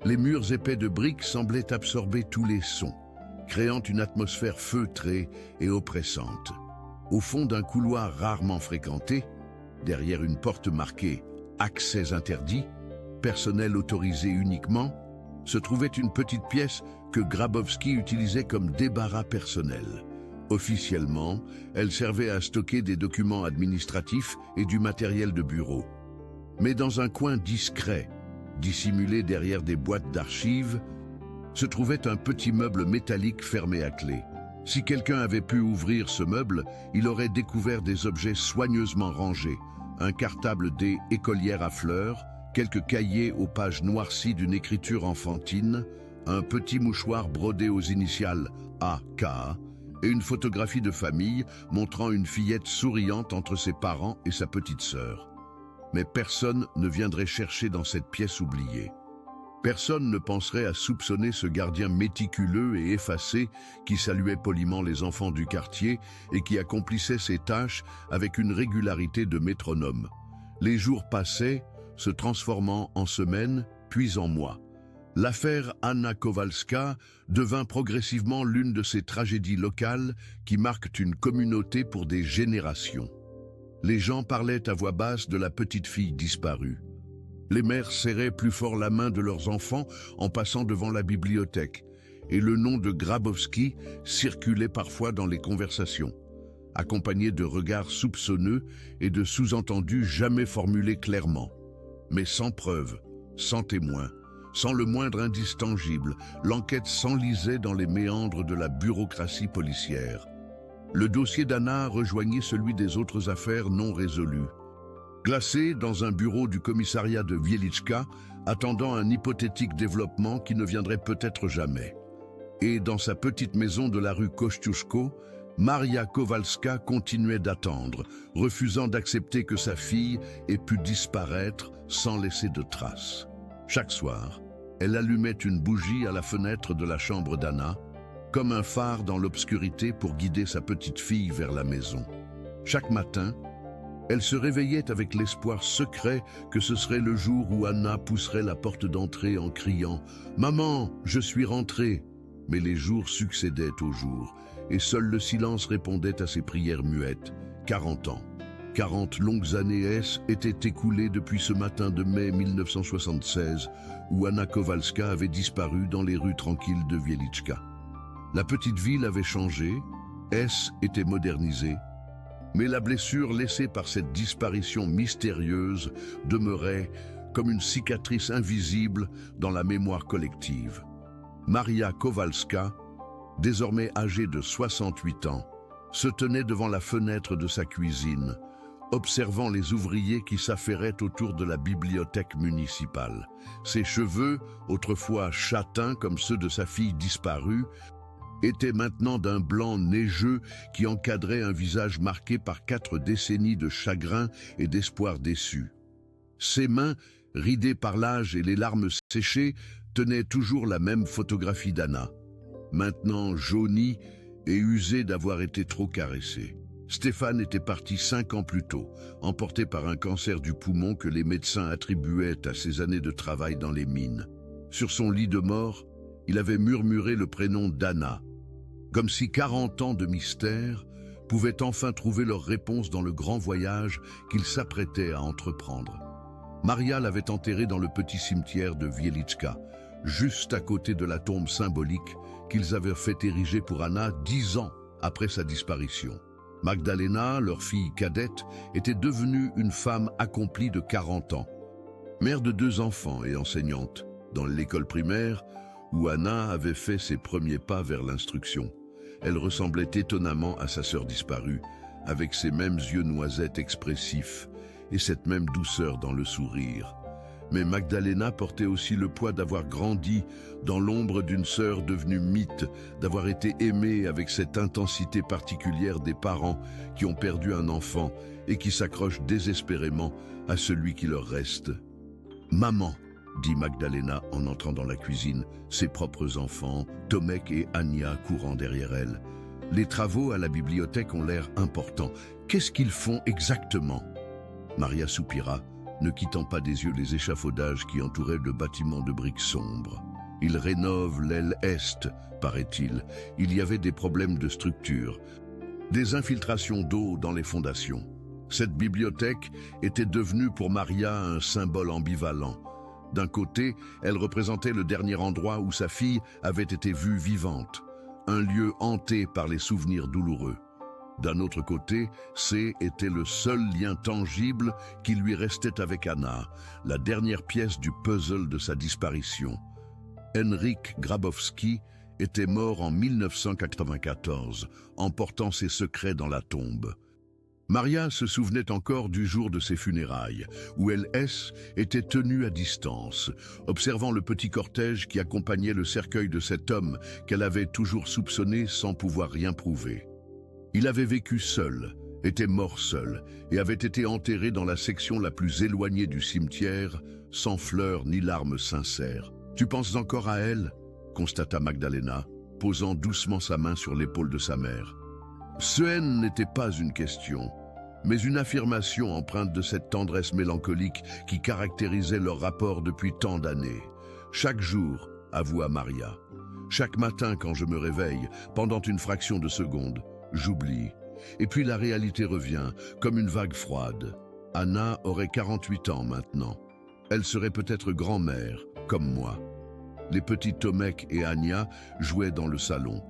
A: Les murs épais de briques semblaient absorber tous les sons, créant une atmosphère feutrée et oppressante. Au fond d'un couloir rarement fréquenté, derrière une porte marquée « Accès interdit », personnel autorisé uniquement, se trouvait une petite pièce que Grabowski utilisait comme débarras personnel. Officiellement, elle servait à stocker des documents administratifs et du matériel de bureau. Mais dans un coin discret, dissimulé derrière des boîtes d'archives, se trouvait un petit meuble métallique fermé à clé. Si quelqu'un avait pu ouvrir ce meuble, il aurait découvert des objets soigneusement rangés, un cartable des écolières à fleurs, quelques cahiers aux pages noircies d'une écriture enfantine, un petit mouchoir brodé aux initiales AK et une photographie de famille montrant une fillette souriante entre ses parents et sa petite sœur. Mais personne ne viendrait chercher dans cette pièce oubliée. Personne ne penserait à soupçonner ce gardien méticuleux et effacé qui saluait poliment les enfants du quartier et qui accomplissait ses tâches avec une régularité de métronome. Les jours passaient, se transformant en semaines, puis en mois. L'affaire Anna Kowalska devint progressivement l'une de ces tragédies locales qui marquent une communauté pour des générations. Les gens parlaient à voix basse de la petite fille disparue. Les mères serraient plus fort la main de leurs enfants en passant devant la bibliothèque, et le nom de Grabowski circulait parfois dans les conversations, accompagné de regards soupçonneux et de sous-entendus jamais formulés clairement. Mais sans preuve, sans témoin, sans le moindre indice tangible, l'enquête s'enlisait dans les méandres de la bureaucratie policière. Le dossier d'Anna rejoignait celui des autres affaires non résolues. Glacé dans un bureau du commissariat de Wieliczka, attendant un hypothétique développement qui ne viendrait peut-être jamais. Et dans sa petite maison de la rue Kościuszko, Maria Kowalska continuait d'attendre, refusant d'accepter que sa fille ait pu disparaître sans laisser de traces. Chaque soir, elle allumait une bougie à la fenêtre de la chambre d'Anna, comme un phare dans l'obscurité pour guider sa petite fille vers la maison. Chaque matin, elle se réveillait avec l'espoir secret que ce serait le jour où Anna pousserait la porte d'entrée en criant « Maman, je suis rentrée !» Mais les jours succédaient aux jours, et seul le silence répondait à ses prières muettes. 40 ans. 40 longues années étaient écoulées depuis ce matin de mai 1976, où Anna Kowalska avait disparu dans les rues tranquilles de Wieliczka. La petite ville avait changé, était modernisée, mais la blessure laissée par cette disparition mystérieuse demeurait comme une cicatrice invisible dans la mémoire collective. Maria Kowalska, désormais âgée de 68 ans, se tenait devant la fenêtre de sa cuisine, observant les ouvriers qui s'affairaient autour de la bibliothèque municipale. Ses cheveux, autrefois châtains comme ceux de sa fille disparue, étaient maintenant d'un blanc neigeux qui encadrait un visage marqué par 4 décennies de chagrin et d'espoir déçu. Ses mains, ridées par l'âge et les larmes séchées, tenaient toujours la même photographie d'Anna, maintenant jaunie et usée d'avoir été trop caressée. Stéphane était parti 5 ans plus tôt, emporté par un cancer du poumon que les médecins attribuaient à ses années de travail dans les mines. Sur son lit de mort, il avait murmuré le prénom d'Anna, comme si 40 ans de mystère pouvaient enfin trouver leur réponse dans le grand voyage qu'il s'apprêtait à entreprendre. Maria l'avait enterré dans le petit cimetière de Wieliczka, juste à côté de la tombe symbolique qu'ils avaient fait ériger pour Anna 10 ans après sa disparition. Magdalena, leur fille cadette, était devenue une femme accomplie de 40 ans, mère de 2 enfants et enseignante, dans l'école primaire, où Anna avait fait ses premiers pas vers l'instruction. Elle ressemblait étonnamment à sa sœur disparue, avec ses mêmes yeux noisettes expressifs et cette même douceur dans le sourire. Mais Magdalena portait aussi le poids d'avoir grandi dans l'ombre d'une sœur devenue mythe, d'avoir été aimée avec cette intensité particulière des parents qui ont perdu un enfant et qui s'accrochent désespérément à celui qui leur reste. « Maman !» dit Magdalena en entrant dans la cuisine, ses propres enfants, Tomek et Ania courant derrière elle. Les travaux à la bibliothèque ont l'air importants. Qu'est-ce qu'ils font exactement ? Maria soupira, ne quittant pas des yeux les échafaudages qui entouraient le bâtiment de briques sombres. Il rénove l'aile est, paraît-il. Il y avait des problèmes de structure, des infiltrations d'eau dans les fondations. Cette bibliothèque était devenue pour Maria un symbole ambivalent. D'un côté, elle représentait le dernier endroit où sa fille avait été vue vivante, un lieu hanté par les souvenirs douloureux. D'un autre côté, était le seul lien tangible qui lui restait avec Anna, la dernière pièce du puzzle de sa disparition. Henryk Grabowski était mort en 1994, emportant ses secrets dans la tombe. Maria se souvenait encore du jour de ses funérailles, où LS était tenue à distance, observant le petit cortège qui accompagnait le cercueil de cet homme qu'elle avait toujours soupçonné sans pouvoir rien prouver. Il avait vécu seul, était mort seul, et avait été enterré dans la section la plus éloignée du cimetière, sans fleurs ni larmes sincères. « Tu penses encore à elle ?» constata Magdalena, posant doucement sa main sur l'épaule de sa mère. Ce haine n'était pas une question, mais une affirmation empreinte de cette tendresse mélancolique qui caractérisait leur rapport depuis tant d'années. Chaque jour, avoua Maria, chaque matin quand je me réveille, pendant une fraction de seconde, j'oublie. Et puis la réalité revient, comme une vague froide. Anna aurait 48 ans maintenant. Elle serait peut-être grand-mère, comme moi. Les petits Tomek et Anya jouaient dans le salon.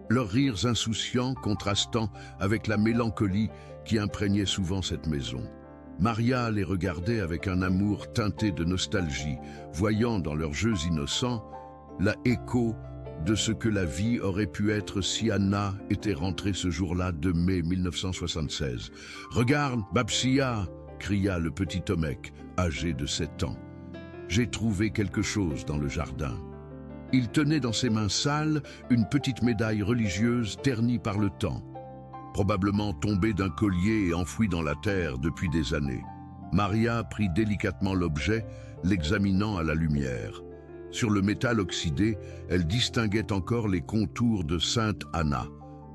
A: Leurs rires insouciants contrastant avec la mélancolie qui imprégnait souvent cette maison. Maria les regardait avec un amour teinté de nostalgie, voyant dans leurs jeux innocents la écho de ce que la vie aurait pu être si Anna était rentrée ce jour-là de mai 1976. « Regarde, Babsia !» cria le petit Tomek, âgé de 7 ans. « J'ai trouvé quelque chose dans le jardin. » Il tenait dans ses mains sales une petite médaille religieuse ternie par le temps, probablement tombée d'un collier et enfouie dans la terre depuis des années. Maria prit délicatement l'objet, l'examinant à la lumière. Sur le métal oxydé, elle distinguait encore les contours de Sainte Anna,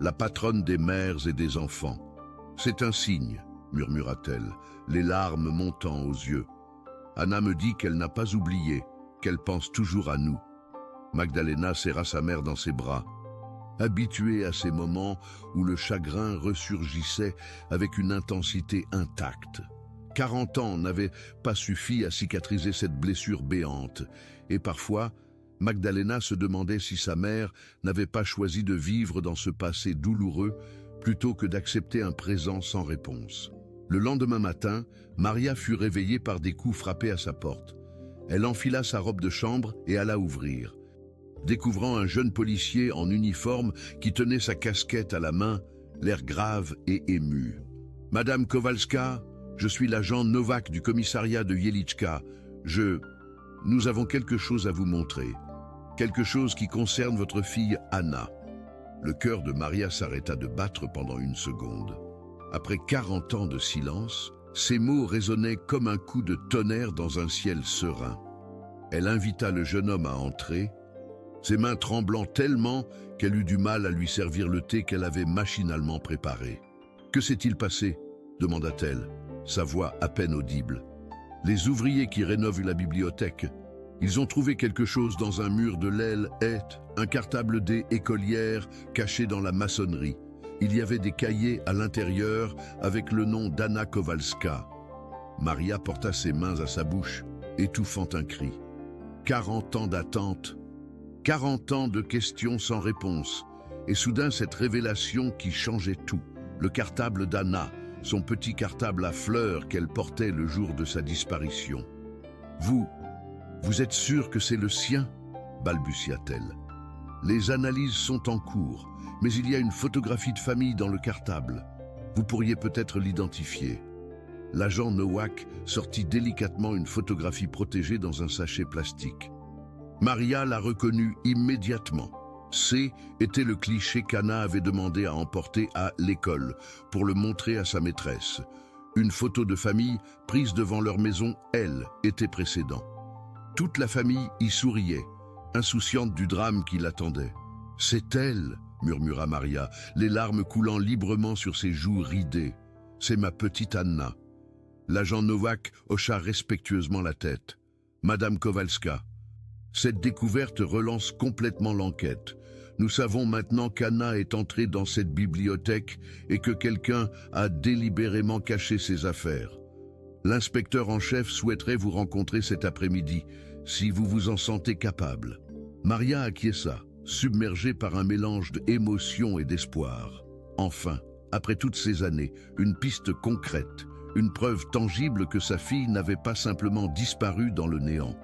A: la patronne des mères et des enfants. « C'est un signe », murmura-t-elle, les larmes montant aux yeux. « Anna me dit qu'elle n'a pas oublié, qu'elle pense toujours à nous. » Magdalena serra sa mère dans ses bras. Habituée à ces moments où le chagrin ressurgissait avec une intensité intacte. 40 ans n'avaient pas suffi à cicatriser cette blessure béante, et parfois, Magdalena se demandait si sa mère n'avait pas choisi de vivre dans ce passé douloureux plutôt que d'accepter un présent sans réponse. Le lendemain matin, Maria fut réveillée par des coups frappés à sa porte. Elle enfila sa robe de chambre et alla ouvrir, découvrant un jeune policier en uniforme qui tenait sa casquette à la main, l'air grave et ému. « Madame Kowalska, je suis l'agent Novak du commissariat de Wieliczka. Nous avons quelque chose à vous montrer. Quelque chose qui concerne votre fille Anna. » Le cœur de Maria s'arrêta de battre pendant une seconde. Après 40 ans de silence, ces mots résonnaient comme un coup de tonnerre dans un ciel serein. Elle invita le jeune homme à entrer, ses mains tremblant tellement qu'elle eut du mal à lui servir le thé qu'elle avait machinalement préparé. « Que s'est-il passé ?» demanda-t-elle, sa voix à peine audible. « Les ouvriers qui rénovent la bibliothèque, ils ont trouvé quelque chose dans un mur de l'aile est, un cartable des écolières caché dans la maçonnerie. Il y avait des cahiers à l'intérieur avec le nom d'Anna Kowalska. » Maria porta ses mains à sa bouche, étouffant un cri. 40 ans d'attente, 40 ans de questions sans réponse, et soudain cette révélation qui changeait tout. Le cartable d'Anna, son petit cartable à fleurs qu'elle portait le jour de sa disparition. « Vous êtes sûr que c'est le sien ?» balbutia-t-elle. « Les analyses sont en cours, mais il y a une photographie de famille dans le cartable. Vous pourriez peut-être l'identifier. » L'agent Nowak sortit délicatement une photographie protégée dans un sachet plastique. Maria la reconnut immédiatement. C était le cliché qu'Anna avait demandé à emporter à l'école pour le montrer à sa maîtresse. Une photo de famille prise devant leur maison, elle, était précédent. Toute la famille y souriait, insouciante du drame qui l'attendait. « C'est elle !» murmura Maria, les larmes coulant librement sur ses joues ridées. « C'est ma petite Anna. » L'agent Novak hocha respectueusement la tête. Madame Kowalska. Cette découverte relance complètement l'enquête. Nous savons maintenant qu'Anna est entrée dans cette bibliothèque et que quelqu'un a délibérément caché ses affaires. L'inspecteur en chef souhaiterait vous rencontrer cet après-midi, si vous vous en sentez capable. Maria acquiesça, submergée par un mélange d'émotion et d'espoir. Enfin, après toutes ces années, une piste concrète, une preuve tangible que sa fille n'avait pas simplement disparu dans le néant.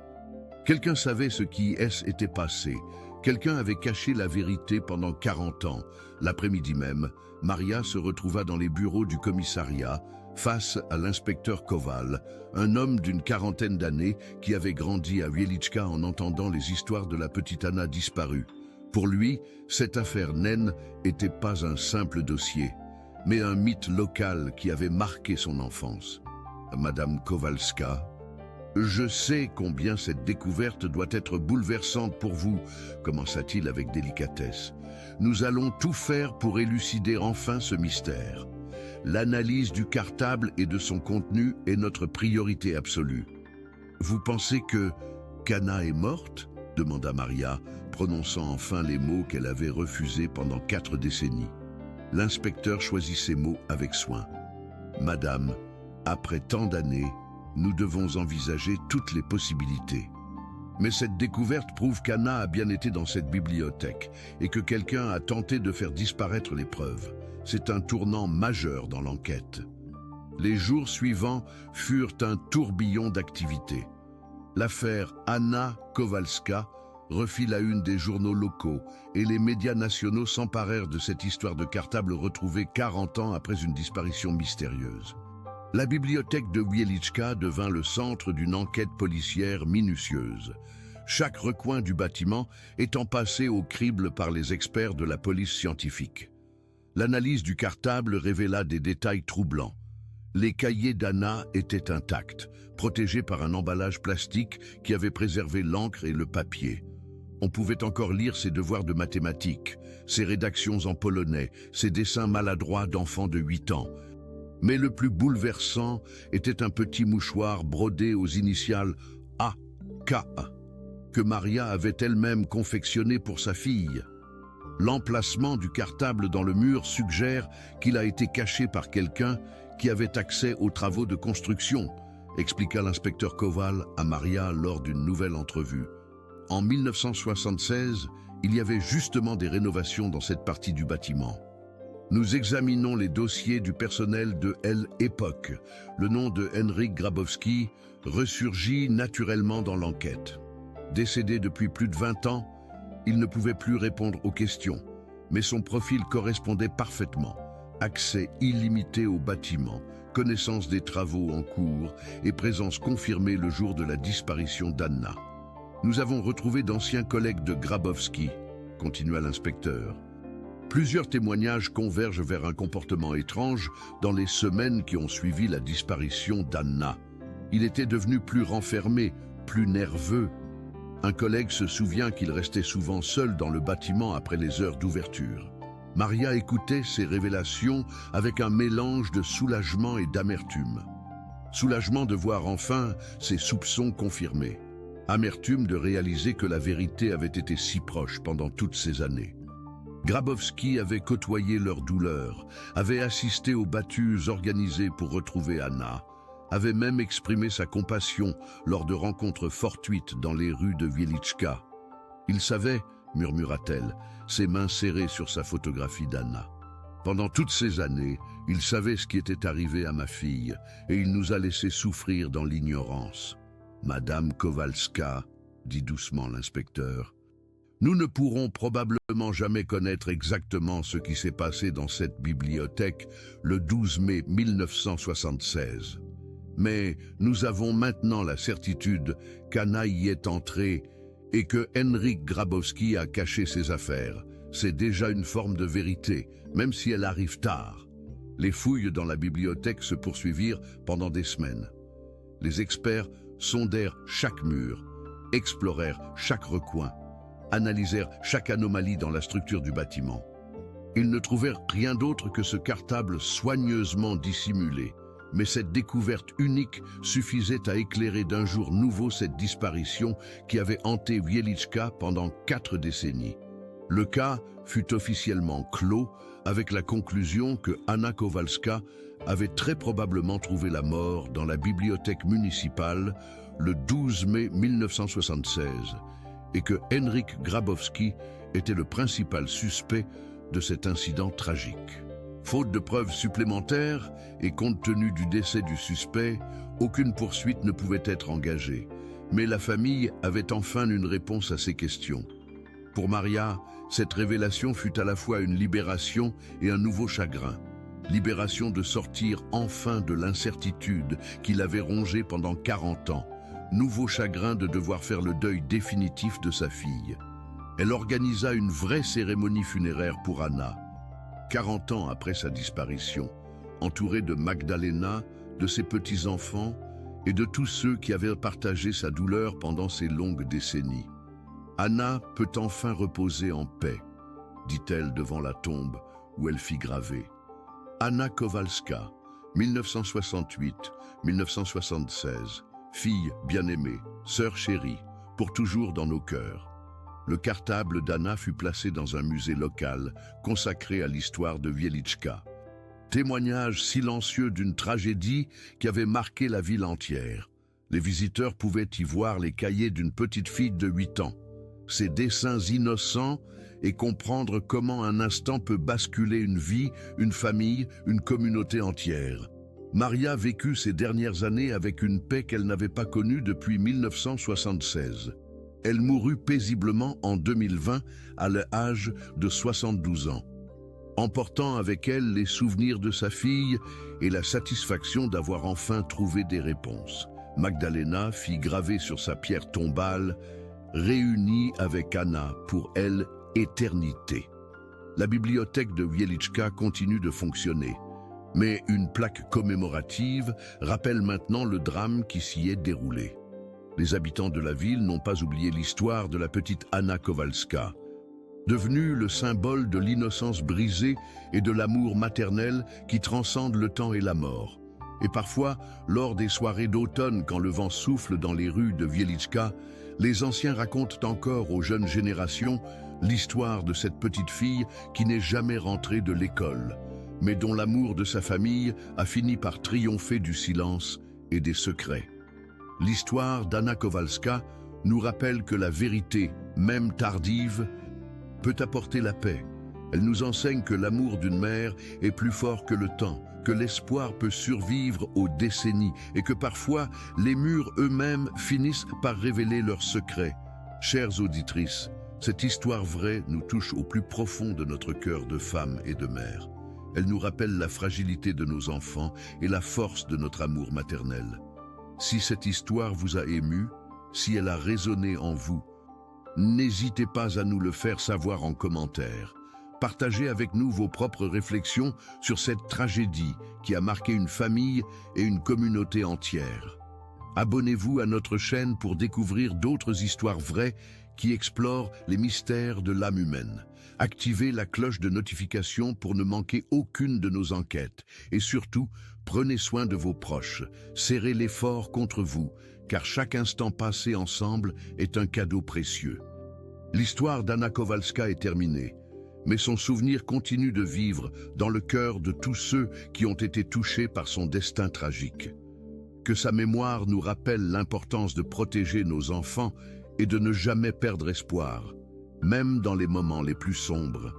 A: Quelqu'un savait ce qui était passé. Quelqu'un avait caché la vérité pendant 40 ans. L'après-midi même, Maria se retrouva dans les bureaux du commissariat, face à l'inspecteur Koval, un homme d'une quarantaine d'années qui avait grandi à Wieliczka en entendant les histoires de la petite Anna disparue. Pour lui, cette affaire naine n'était pas un simple dossier, mais un mythe local qui avait marqué son enfance. Madame Kowalska, je sais combien cette découverte doit être bouleversante pour vous, commença-t-il avec délicatesse. Nous allons tout faire pour élucider enfin ce mystère. L'analyse du cartable et de son contenu est notre priorité absolue. Vous pensez que Anna est morte ? Demanda Maria, prononçant enfin les mots qu'elle avait refusés pendant 4 décennies. L'inspecteur choisit ses mots avec soin. Madame, après tant d'années, nous devons envisager toutes les possibilités. Mais cette découverte prouve qu'Anna a bien été dans cette bibliothèque et que quelqu'un a tenté de faire disparaître les preuves. C'est un tournant majeur dans l'enquête. Les jours suivants furent un tourbillon d'activités. L'affaire Anna Kowalska refit la une des journaux locaux et les médias nationaux s'emparèrent de cette histoire de cartable retrouvée 40 ans après une disparition mystérieuse. La bibliothèque de Wieliczka devint le centre d'une enquête policière minutieuse. Chaque recoin du bâtiment étant passé au crible par les experts de la police scientifique. L'analyse du cartable révéla des détails troublants. Les cahiers d'Anna étaient intacts, protégés par un emballage plastique qui avait préservé l'encre et le papier. On pouvait encore lire ses devoirs de mathématiques, ses rédactions en polonais, ses dessins maladroits d'enfants de 8 ans. Mais le plus bouleversant était un petit mouchoir brodé aux initiales AK, que Maria avait elle-même confectionné pour sa fille. L'emplacement du cartable dans le mur suggère qu'il a été caché par quelqu'un qui avait accès aux travaux de construction, expliqua l'inspecteur Koval à Maria lors d'une nouvelle entrevue. En 1976, il y avait justement des rénovations dans cette partie du bâtiment. Nous examinons les dossiers du personnel de l'époque. Le nom de Henryk Grabowski ressurgit naturellement dans l'enquête. Décédé depuis plus de 20 ans, il ne pouvait plus répondre aux questions, mais son profil correspondait parfaitement. Accès illimité au bâtiment, connaissance des travaux en cours et présence confirmée le jour de la disparition d'Anna. Nous avons retrouvé d'anciens collègues de Grabowski, continua l'inspecteur. Plusieurs témoignages convergent vers un comportement étrange dans les semaines qui ont suivi la disparition d'Anna. Il était devenu plus renfermé, plus nerveux. Un collègue se souvient qu'il restait souvent seul dans le bâtiment après les heures d'ouverture. Maria écoutait ces révélations avec un mélange de soulagement et d'amertume. Soulagement de voir enfin ses soupçons confirmés. Amertume de réaliser que la vérité avait été si proche pendant toutes ces années. Grabowski avait côtoyé leur douleur, avait assisté aux battues organisées pour retrouver Anna, avait même exprimé sa compassion lors de rencontres fortuites dans les rues de Wieliczka. Il savait, murmura-t-elle, ses mains serrées sur sa photographie d'Anna. Pendant toutes ces années, il savait ce qui était arrivé à ma fille et il nous a laissé souffrir dans l'ignorance. Madame Kowalska, dit doucement l'inspecteur, nous ne pourrons probablement jamais connaître exactement ce qui s'est passé dans cette bibliothèque le 12 mai 1976. Mais nous avons maintenant la certitude qu'Anna y est entrée et que Henryk Grabowski a caché ses affaires. C'est déjà une forme de vérité, même si elle arrive tard. Les fouilles dans la bibliothèque se poursuivirent pendant des semaines. Les experts sondèrent chaque mur, explorèrent chaque recoin, analysèrent chaque anomalie dans la structure du bâtiment. Ils ne trouvèrent rien d'autre que ce cartable soigneusement dissimulé, Mais cette découverte unique suffisait à éclairer d'un jour nouveau cette disparition qui avait hanté Wieliczka pendant 4 décennies. Le cas fut officiellement clos avec la conclusion que Anna Kowalska avait très probablement trouvé la mort dans la bibliothèque municipale le 12 mai 1976 et que Henryk Grabowski était le principal suspect de cet incident tragique. Faute de preuves supplémentaires et compte tenu du décès du suspect, aucune poursuite ne pouvait être engagée. Mais la famille avait enfin une réponse à ces questions. Pour Maria, cette révélation fut à la fois une libération et un nouveau chagrin. Libération de sortir enfin de l'incertitude qui l'avait rongée pendant 40 ans. Nouveau chagrin de devoir faire le deuil définitif de sa fille. Elle organisa une vraie cérémonie funéraire pour Anna. 40 ans après sa disparition, entourée de Magdalena, de ses petits-enfants et de tous ceux qui avaient partagé sa douleur pendant ces longues décennies. Anna peut enfin reposer en paix, dit-elle devant la tombe où elle fit graver. Anna Kowalska, 1968-1976, fille bien-aimée, sœur chérie, pour toujours dans nos cœurs. Le cartable d'Anna fut placé dans un musée local consacré à l'histoire de Wieliczka. Témoignage silencieux d'une tragédie qui avait marqué la ville entière. Les visiteurs pouvaient y voir les cahiers d'une petite fille de 8 ans, ses dessins innocents et comprendre comment un instant peut basculer une vie, une famille, une communauté entière. Maria vécut ces dernières années avec une paix qu'elle n'avait pas connue depuis 1976. Elle mourut paisiblement en 2020 à l'âge de 72 ans, emportant avec elle les souvenirs de sa fille et la satisfaction d'avoir enfin trouvé des réponses. Magdalena fit graver sur sa pierre tombale « Réunie avec Anna pour elle, éternité ». La bibliothèque de Wieliczka continue de fonctionner, mais une plaque commémorative rappelle maintenant le drame qui s'y est déroulé. Les habitants de la ville n'ont pas oublié l'histoire de la petite Anna Kowalska, devenue le symbole de l'innocence brisée et de l'amour maternel qui transcende le temps et la mort. Et parfois, lors des soirées d'automne, quand le vent souffle dans les rues de Wieliczka, les anciens racontent encore aux jeunes générations l'histoire de cette petite fille qui n'est jamais rentrée de l'école, mais dont l'amour de sa famille a fini par triompher du silence et des secrets. L'histoire d'Anna Kowalska nous rappelle que la vérité, même tardive, peut apporter la paix. Elle nous enseigne que l'amour d'une mère est plus fort que le temps, que l'espoir peut survivre aux décennies et que parfois les murs eux-mêmes finissent par révéler leurs secrets. Chères auditrices, cette histoire vraie nous touche au plus profond de notre cœur de femme et de mère. Elle nous rappelle la fragilité de nos enfants et la force de notre amour maternel. Si cette histoire vous a ému, si elle a résonné en vous, n'hésitez pas à nous le faire savoir en commentaire. Partagez avec nous vos propres réflexions sur cette tragédie qui a marqué une famille et une communauté entière. Abonnez-vous à notre chaîne pour découvrir d'autres histoires vraies qui explorent les mystères de l'âme humaine. Activez la cloche de notification pour ne manquer aucune de nos enquêtes. Et surtout, prenez soin de vos proches. Serrez-les fort contre vous, car chaque instant passé ensemble est un cadeau précieux. L'histoire d'Anna Kowalska est terminée, mais son souvenir continue de vivre dans le cœur de tous ceux qui ont été touchés par son destin tragique. Que sa mémoire nous rappelle l'importance de protéger nos enfants et de ne jamais perdre espoir, même dans les moments les plus sombres.